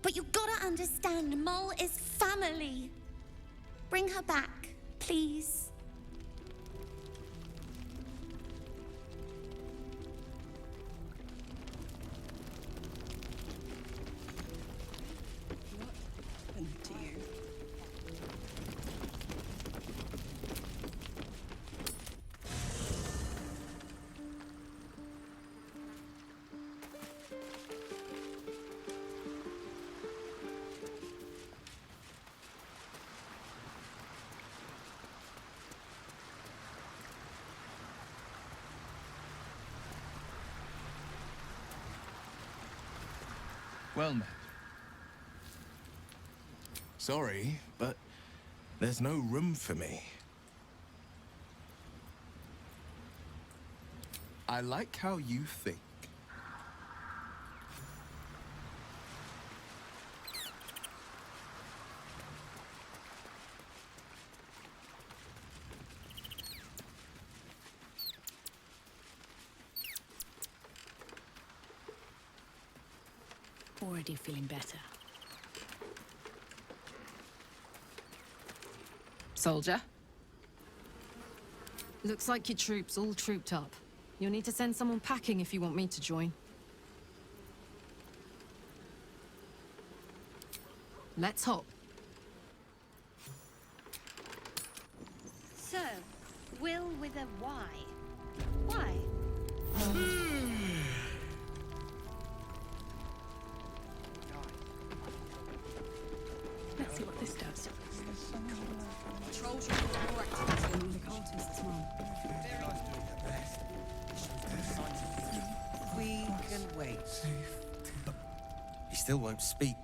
But you gotta understand, Mole is family. Bring her back, please. What happened to you? Well met. Sorry, but there's no room for me. I like how you think. Already feeling better. Soldier? Looks like your troops all trooped up. You'll need to send someone packing if you want me to join. Let's hop. So, Will with a Y. Why? Let's see what this does. Trolls report more activity among the cultists, Mom. We can wait. He still won't speak.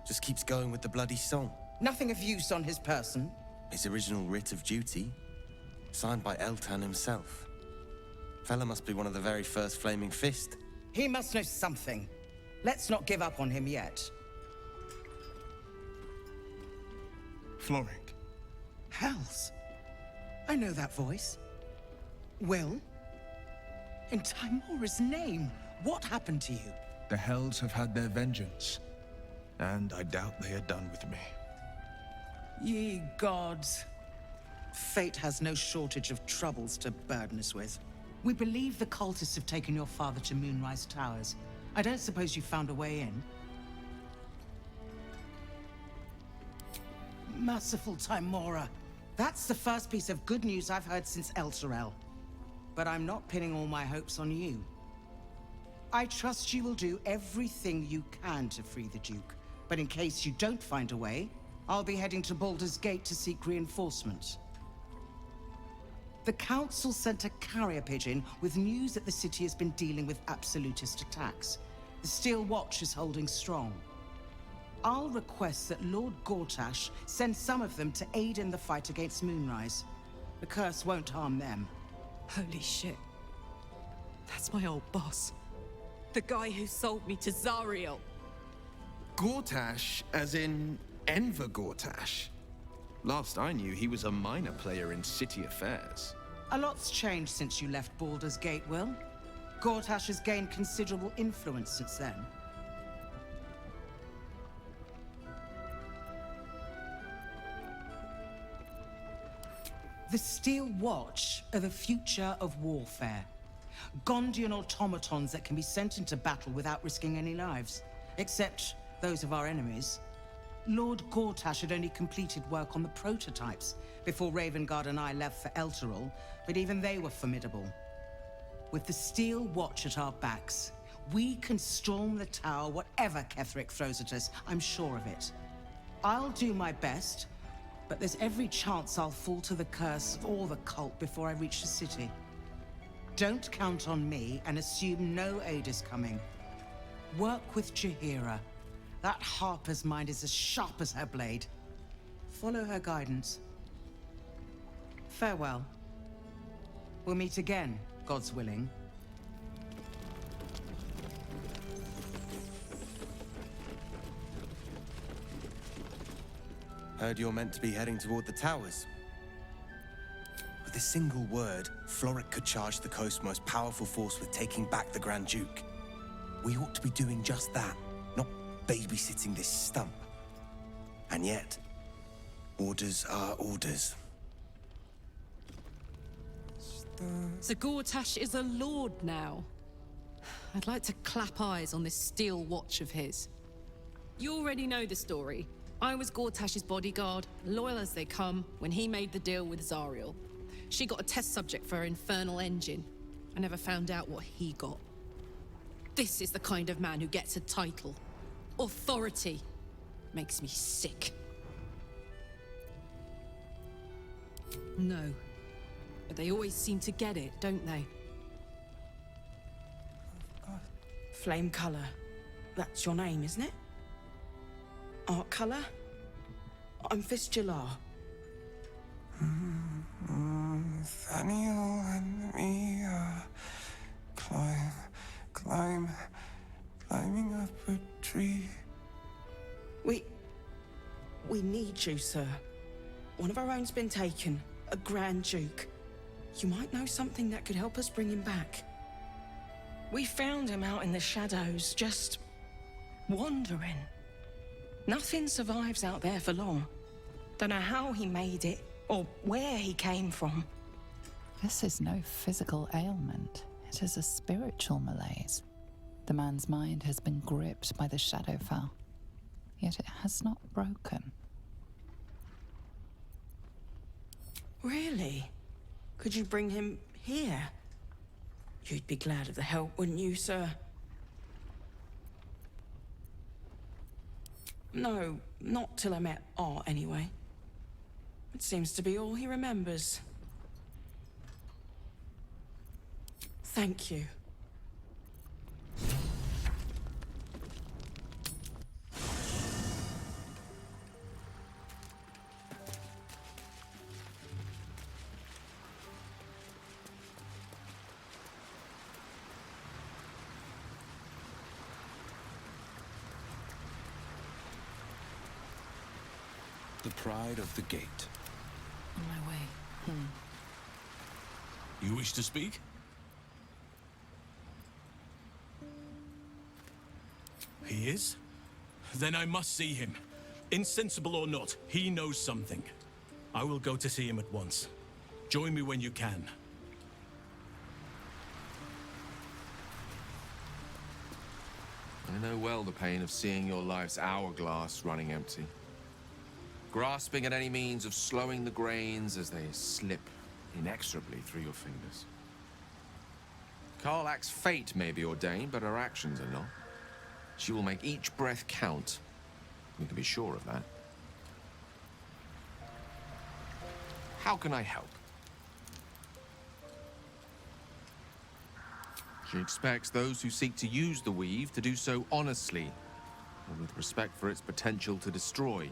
Just keeps going with the bloody song. Nothing of use on his person. His original writ of duty, signed by Eltan himself. Fella must be one of the very first Flaming Fist. He must know something. Let's not give up on him yet. Floric. Hells. I know that voice. Will? In Timora's name, what happened to you? The Hells have had their vengeance, and I doubt they are done with me. Ye gods. Fate has no shortage of troubles to burden us with. We believe the cultists have taken your father to Moonrise Towers. I don't suppose you found a way in? Merciful Timora. That's the first piece of good news I've heard since Elturel. But I'm not pinning all my hopes on you. I trust you will do everything you can to free the Duke. But in case you don't find a way, I'll be heading to Baldur's Gate to seek reinforcements. The Council sent a carrier pigeon with news that the city has been dealing with absolutist attacks. The Steel Watch is holding strong. I'll request that Lord Gortash send some of them to aid in the fight against Moonrise. The curse won't harm them. Holy shit. That's my old boss. The guy who sold me to Zariel. Gortash, as in Enver Gortash. Last I knew, he was a minor player in city affairs. A lot's changed since you left Baldur's Gate, Will. Gortash has gained considerable influence since then. The Steel Watch are the future of warfare. Gondian automatons that can be sent into battle without risking any lives. Except those of our enemies. Lord Gortash had only completed work on the prototypes before Ravengard and I left for Elturel, but even they were formidable. With the Steel Watch at our backs, we can storm the tower whatever Ketheric throws at us, I'm sure of it. I'll do my best, but there's every chance I'll fall to the curse or the cult before I reach the city. Don't count on me and assume no aid is coming. Work with Jaheira. That Harper's mind is as sharp as her blade. Follow her guidance. Farewell. We'll meet again, God's willing. Heard you're meant to be heading toward the towers. With a single word, Floric could charge the coast's most powerful force with taking back the Grand Duke. We ought to be doing just that, not babysitting this stump. And yet, orders are orders. So Gortash is a lord now. I'd like to clap eyes on this Steel Watch of his. You already know the story. I was Gortash's bodyguard, loyal as they come, when he made the deal with Zariel. She got a test subject for her infernal engine. I never found out what he got. This is the kind of man who gets a title. Authority. Makes me sick. No. But they always seem to get it, don't they? Flame color. That's your name, isn't it? Art colour? I'm Fistula. Nathaniel and me climbing up a tree. We need you, sir. One of our own's been taken, a Grand Duke. You might know something that could help us bring him back. We found him out in the shadows, just wandering. Nothing survives out there for long. Don't know how he made it, or where he came from. This is no physical ailment. It is a spiritual malaise. The man's mind has been gripped by the Shadowfell, yet it has not broken. Really? Could you bring him here? You'd be glad of the help, wouldn't you, sir? No, not till I met Art, anyway. It seems to be all he remembers. Thank you. The pride of the gate. On my way. You wish to speak? He is? Then I must see him. Insensible or not, he knows something. I will go to see him at once. Join me when you can. I know well the pain of seeing your life's hourglass running empty. Grasping at any means of slowing the grains as they slip inexorably through your fingers. Karlach's fate may be ordained, but her actions are not. She will make each breath count. You can be sure of that. How can I help? She expects those who seek to use the weave to do so honestly, and with respect for its potential to destroy,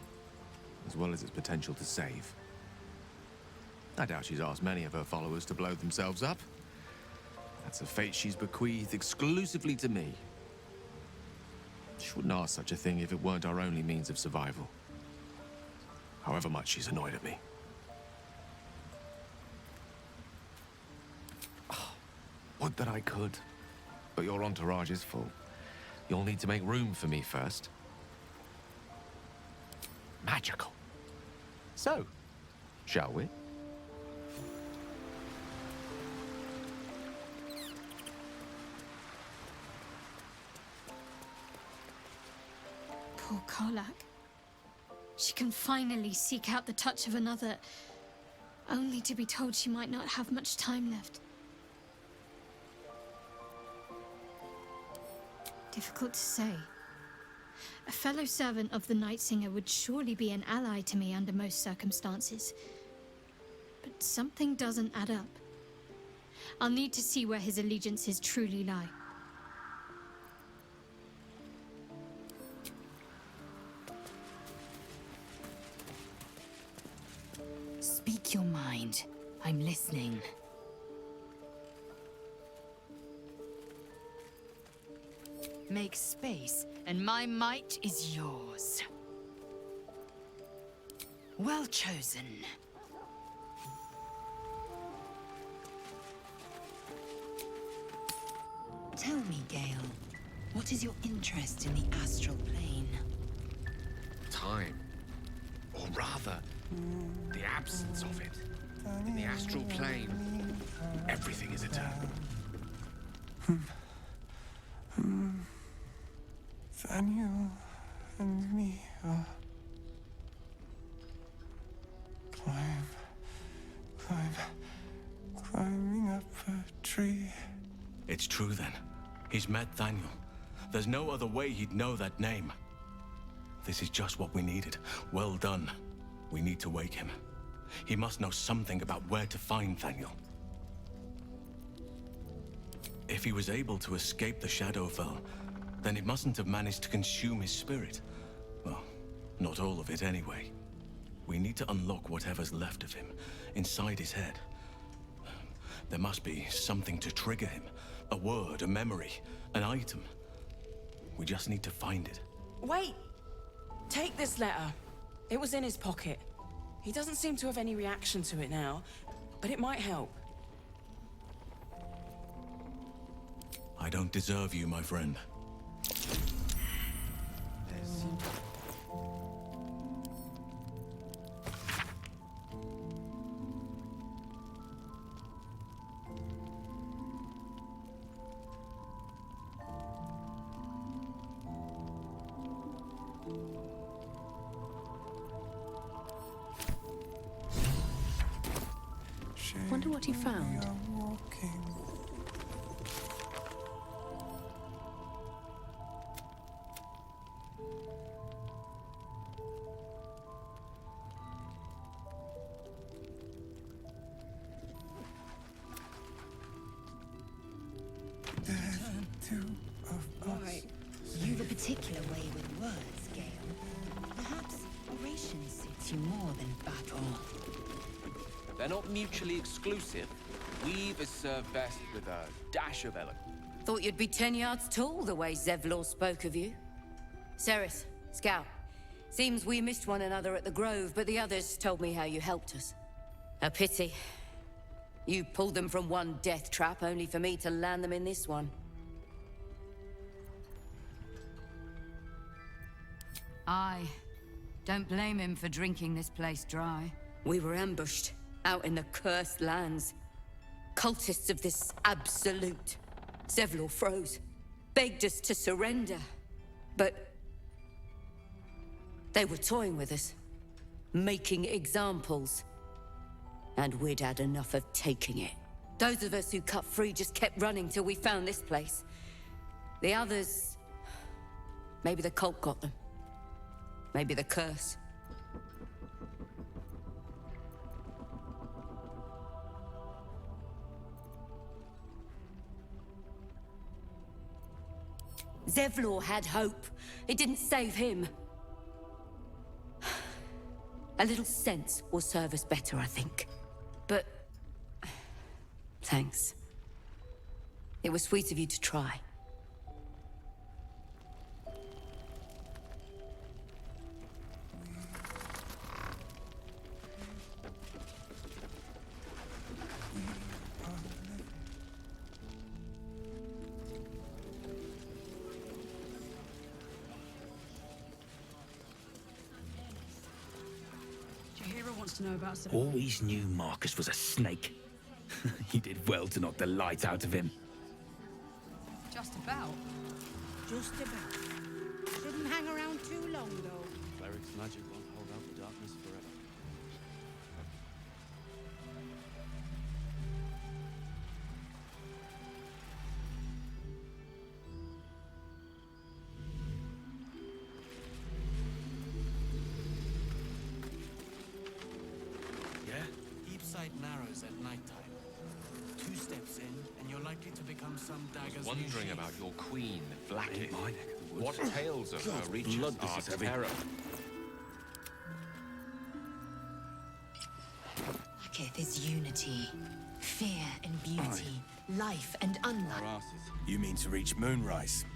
as well as its potential to save. I doubt she's asked many of her followers to blow themselves up. That's a fate she's bequeathed exclusively to me. She wouldn't ask such a thing if it weren't our only means of survival. However much she's annoyed at me. Oh, would that I could. But your entourage is full. You'll need to make room for me first. Magical. So, shall we? Poor Karlach. She can finally seek out the touch of another, only to be told she might not have much time left. Difficult to say. A fellow servant of the Night Singer would surely be an ally to me under most circumstances. But something doesn't add up. I'll need to see where his allegiances truly lie. Speak your mind. I'm listening. Make space, and my might is yours. Well chosen. Tell me, Gale, what is your interest in the astral plane? Time. Or rather, the absence of it. In the astral plane, everything is eternal. Nathaniel and me climbing up a tree. It's true then. He's met Thaniel. There's no other way he'd know that name. This is just what we needed. Well done. We need to wake him. He must know something about where to find Thaniel. If he was able to escape the Shadowfell, Then it mustn't have managed to consume his spirit. Well, not all of it anyway. We need to unlock whatever's left of him, inside his head. There must be something to trigger him. A word, a memory, an item. We just need to find it. Wait! Take this letter. It was in his pocket. He doesn't seem to have any reaction to it now, but it might help. I don't deserve you, my friend. Wonder what he found. Right. You've a particular way with words, Gale. Perhaps oration suits you more than battle. They're not mutually exclusive. Weave is served best with a dash of eloquence. Thought you'd be 10 yards tall the way Zevlor spoke of you. Ceres, Scout. Seems we missed one another at the Grove, but the others told me how you helped us. A pity. You pulled them from one death trap, only for me to land them in this one. Aye. Don't blame him for drinking this place dry. We were ambushed, out in the cursed lands. Cultists of this absolute. Zevlor froze, begged us to surrender. But they were toying with us, making examples. And we'd had enough of taking it. Those of us who cut free just kept running till we found this place. The others... maybe the cult got them. Maybe the curse. Zevlor had hope. It didn't save him. A little sense will serve us better, I think. But... thanks. It was sweet of you to try. Wants to know about some... Always knew Marcus was a snake. You did well to knock the light out of him. Just about. Just about. Shouldn't hang around too long, though. Cleric's magic won't hold out the darkness forever. Sight narrows at nighttime. 2 steps in, and you're likely to become some dagger's Wondering new sheath. about your queen, Blackith. My neck of the woods. What tales of her God's reaches blood, this are is heavy. terror? Blackith is unity, fear and beauty, life and unlife. You mean to reach Moonrise?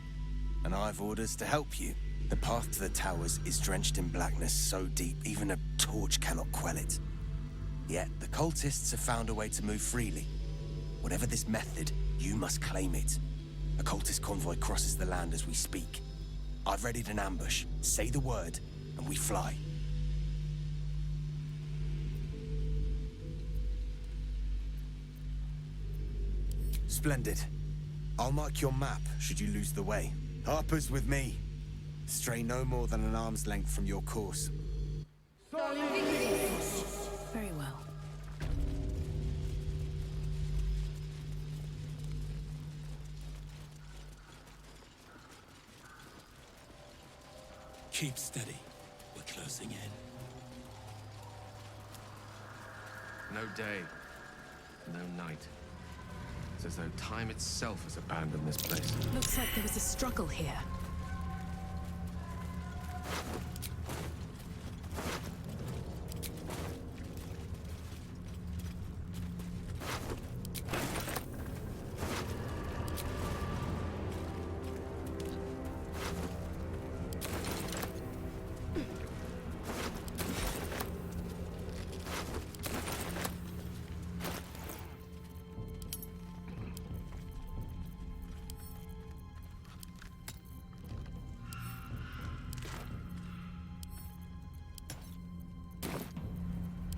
And I've orders to help you. The path to the towers is drenched in blackness so deep, even a torch cannot quell it. Yet, the cultists have found a way to move freely. Whatever this method, you must claim it. A cultist convoy crosses the land as we speak. I've readied an ambush. Say the word, and we fly. Splendid. I'll mark your map should you lose the way. Harper's with me. Stray no more than an arm's length from your course. Very well. Keep steady. We're closing in. No day, no night. It's as though time itself has abandoned this place. Looks like there was a struggle here.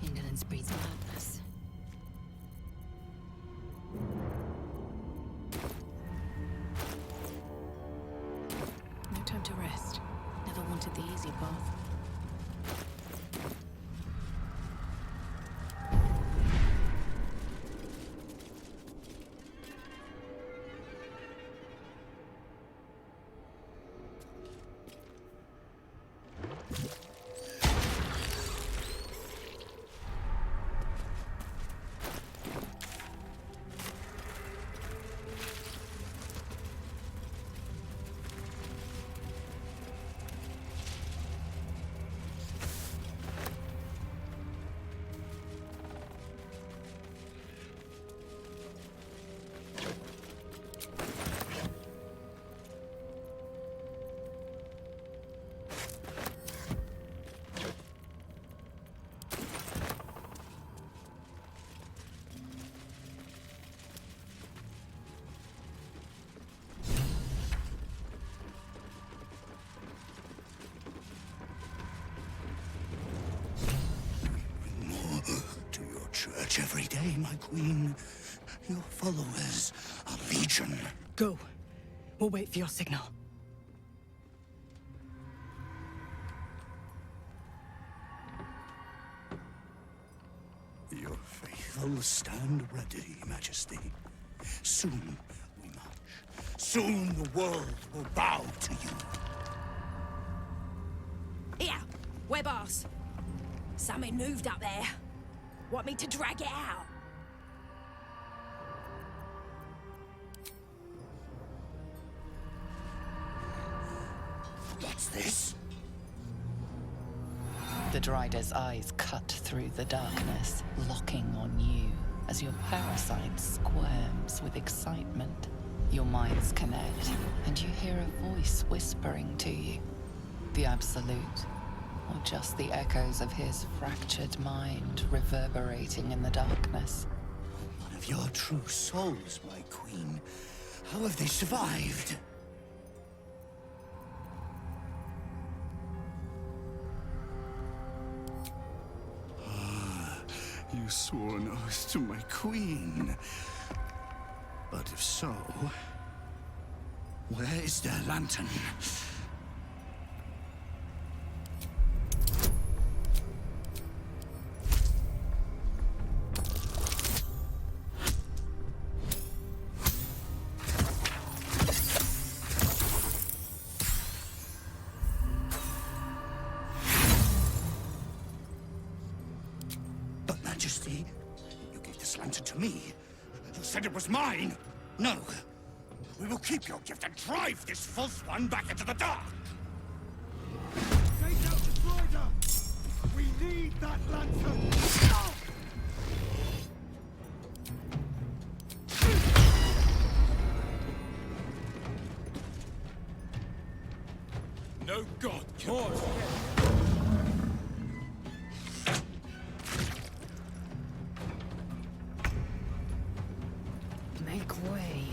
Indolence breeds madness. No time to rest. Never wanted the easy path. To your church every day, my queen. Your followers are legion. Go. We'll wait for your signal. Your faithful stand ready, Majesty. Soon we march. Soon the world will bow to you. Here, we're boss. Something moved up there. Want me to drag it out? What's this? The Drider's eyes cut through the darkness, locking on you as your parasite squirms with excitement. Your minds connect, and you hear a voice whispering to you. The Absolute, or just the echoes of his fractured mind reverberating in the darkness. One of your true souls, my queen. How have they survived? You swore an oath to my queen. But if so, where is their lantern? But Majesty, you gave this lantern to me. You said it was mine. No. We will keep your gift and drive this false one back into the dark. Take out the Drider! We need that lantern! No god yours. Make way.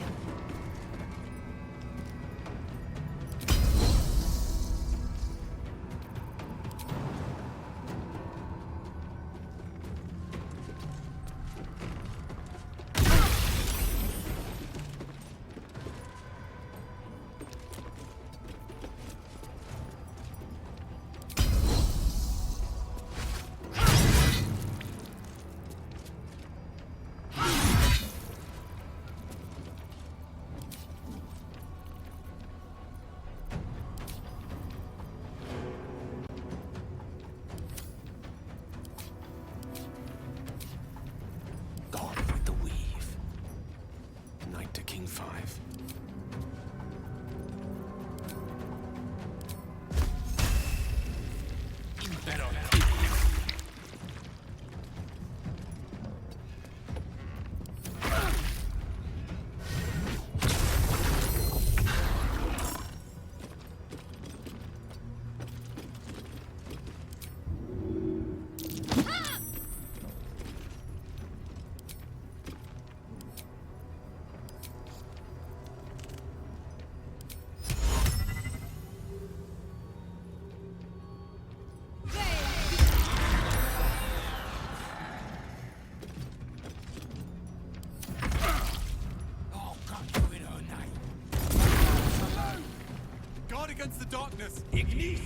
darkness. Ignis!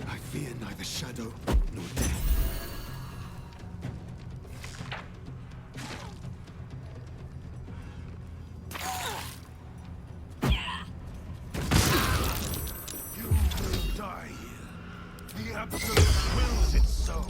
I fear neither shadow nor death. You will die here. The Absolute wills it so.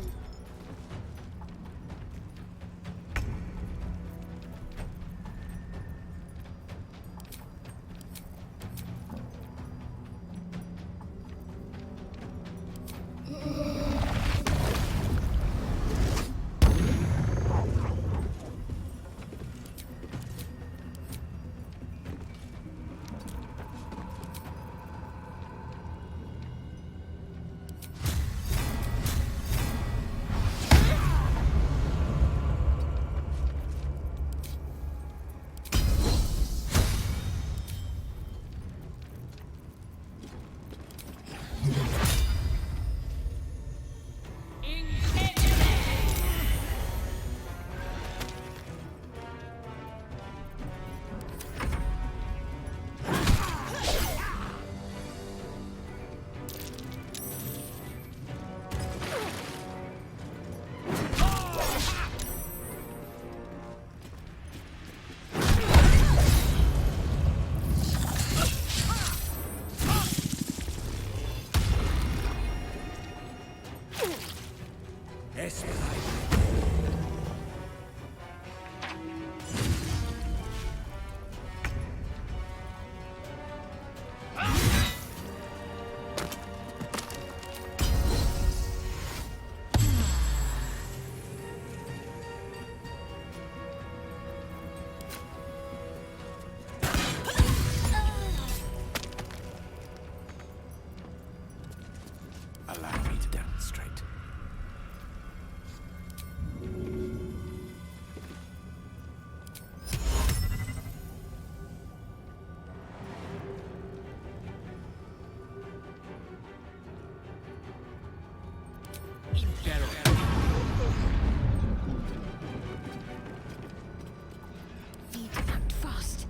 Allow me to demonstrate. Need to act fast.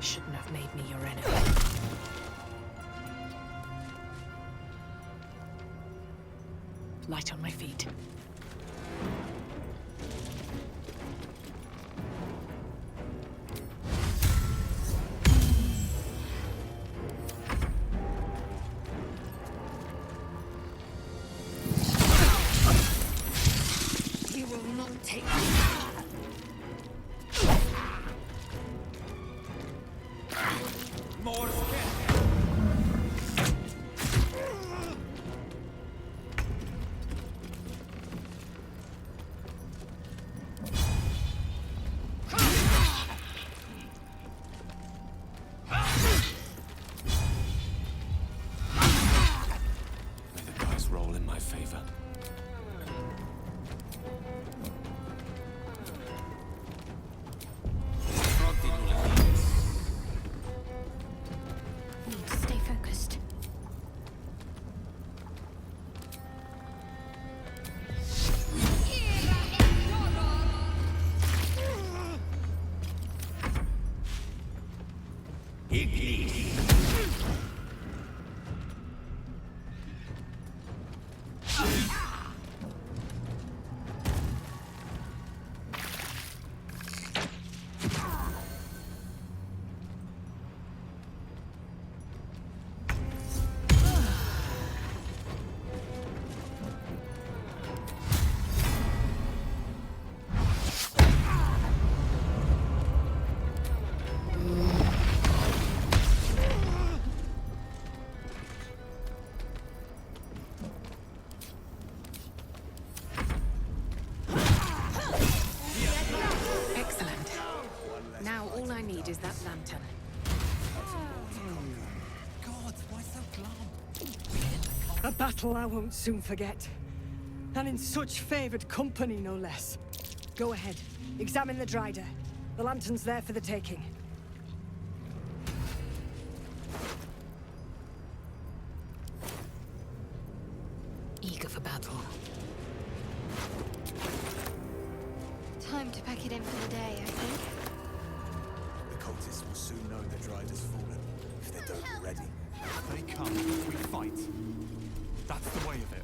Shouldn't have made me your enemy. Light on my feet. You will not take More May the dice roll in my favor. Need to stay focused. it is that lantern. God, why so glum? A battle I won't soon forget. And in such favored company, no less. Go ahead. Examine the Dryder. The lantern's there for the taking. Eager for battle. Time to pack it in for the day, I think. The cultists will soon know the Dryder's fallen, if they don't already. They come, we fight. That's the way of it.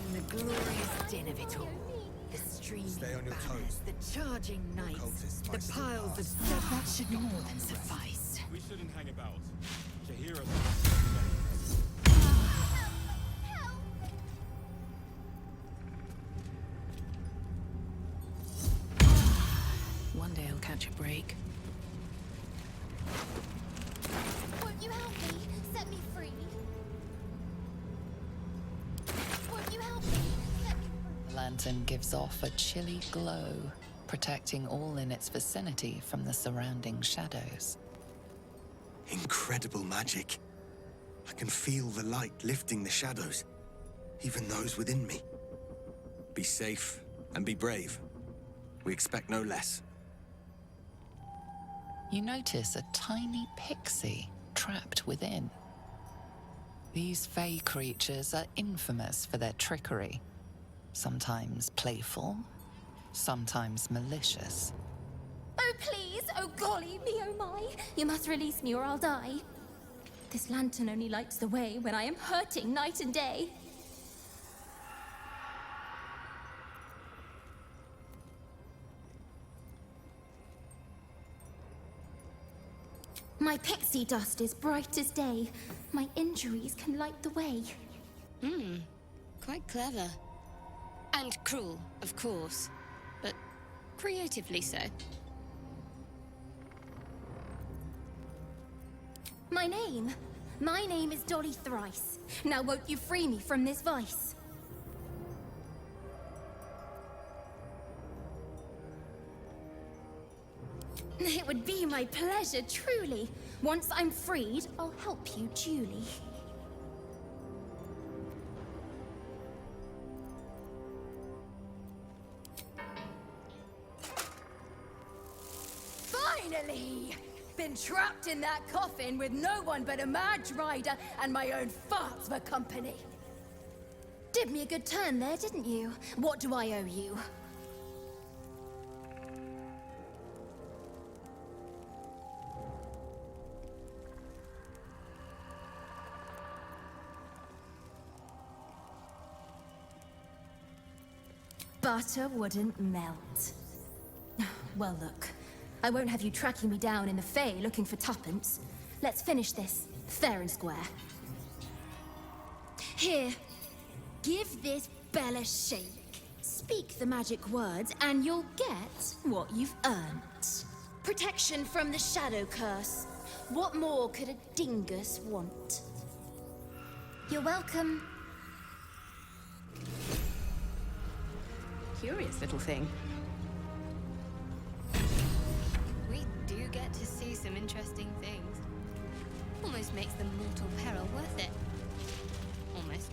And the glorious din of it all. The streaming Stay on your banners, the charging knights, the piles of stuff that should more than suffice. We shouldn't hang about. Jahira's One day I'll catch a break. Won't you help me? Set me free. Won't you help me? Set me free. The lantern gives off a chilly glow, protecting all in its vicinity from the surrounding shadows. Incredible magic. I can feel the light lifting the shadows, even those within me. Be safe and be brave. We expect no less. You notice a tiny pixie trapped within. These fey creatures are infamous for their trickery. Sometimes playful, sometimes malicious. Oh, please! Oh, golly me, oh my! You must release me or I'll die. This lantern only lights the way when I am hurting night and day. My pixie dust is bright as day. My injuries can light the way. Quite clever. And cruel, of course. But creatively so. My name is Dolly Thrice. Now won't you free me from this vice? It would be my pleasure, truly. Once I'm freed, I'll help you duly. Finally! Been trapped in that coffin with no one but a mad rider and my own farts for company. Did me a good turn there, didn't you? What do I owe you? Butter wouldn't melt. Well, look. I won't have you tracking me down in the Fae looking for tuppence. Let's finish this, fair and square. Here, give this bell a shake. Speak the magic words and you'll get what you've earned. Protection from the shadow curse. What more could a dingus want? You're welcome. Curious little thing. We do get to see some interesting things. Almost makes the mortal peril worth it. Almost.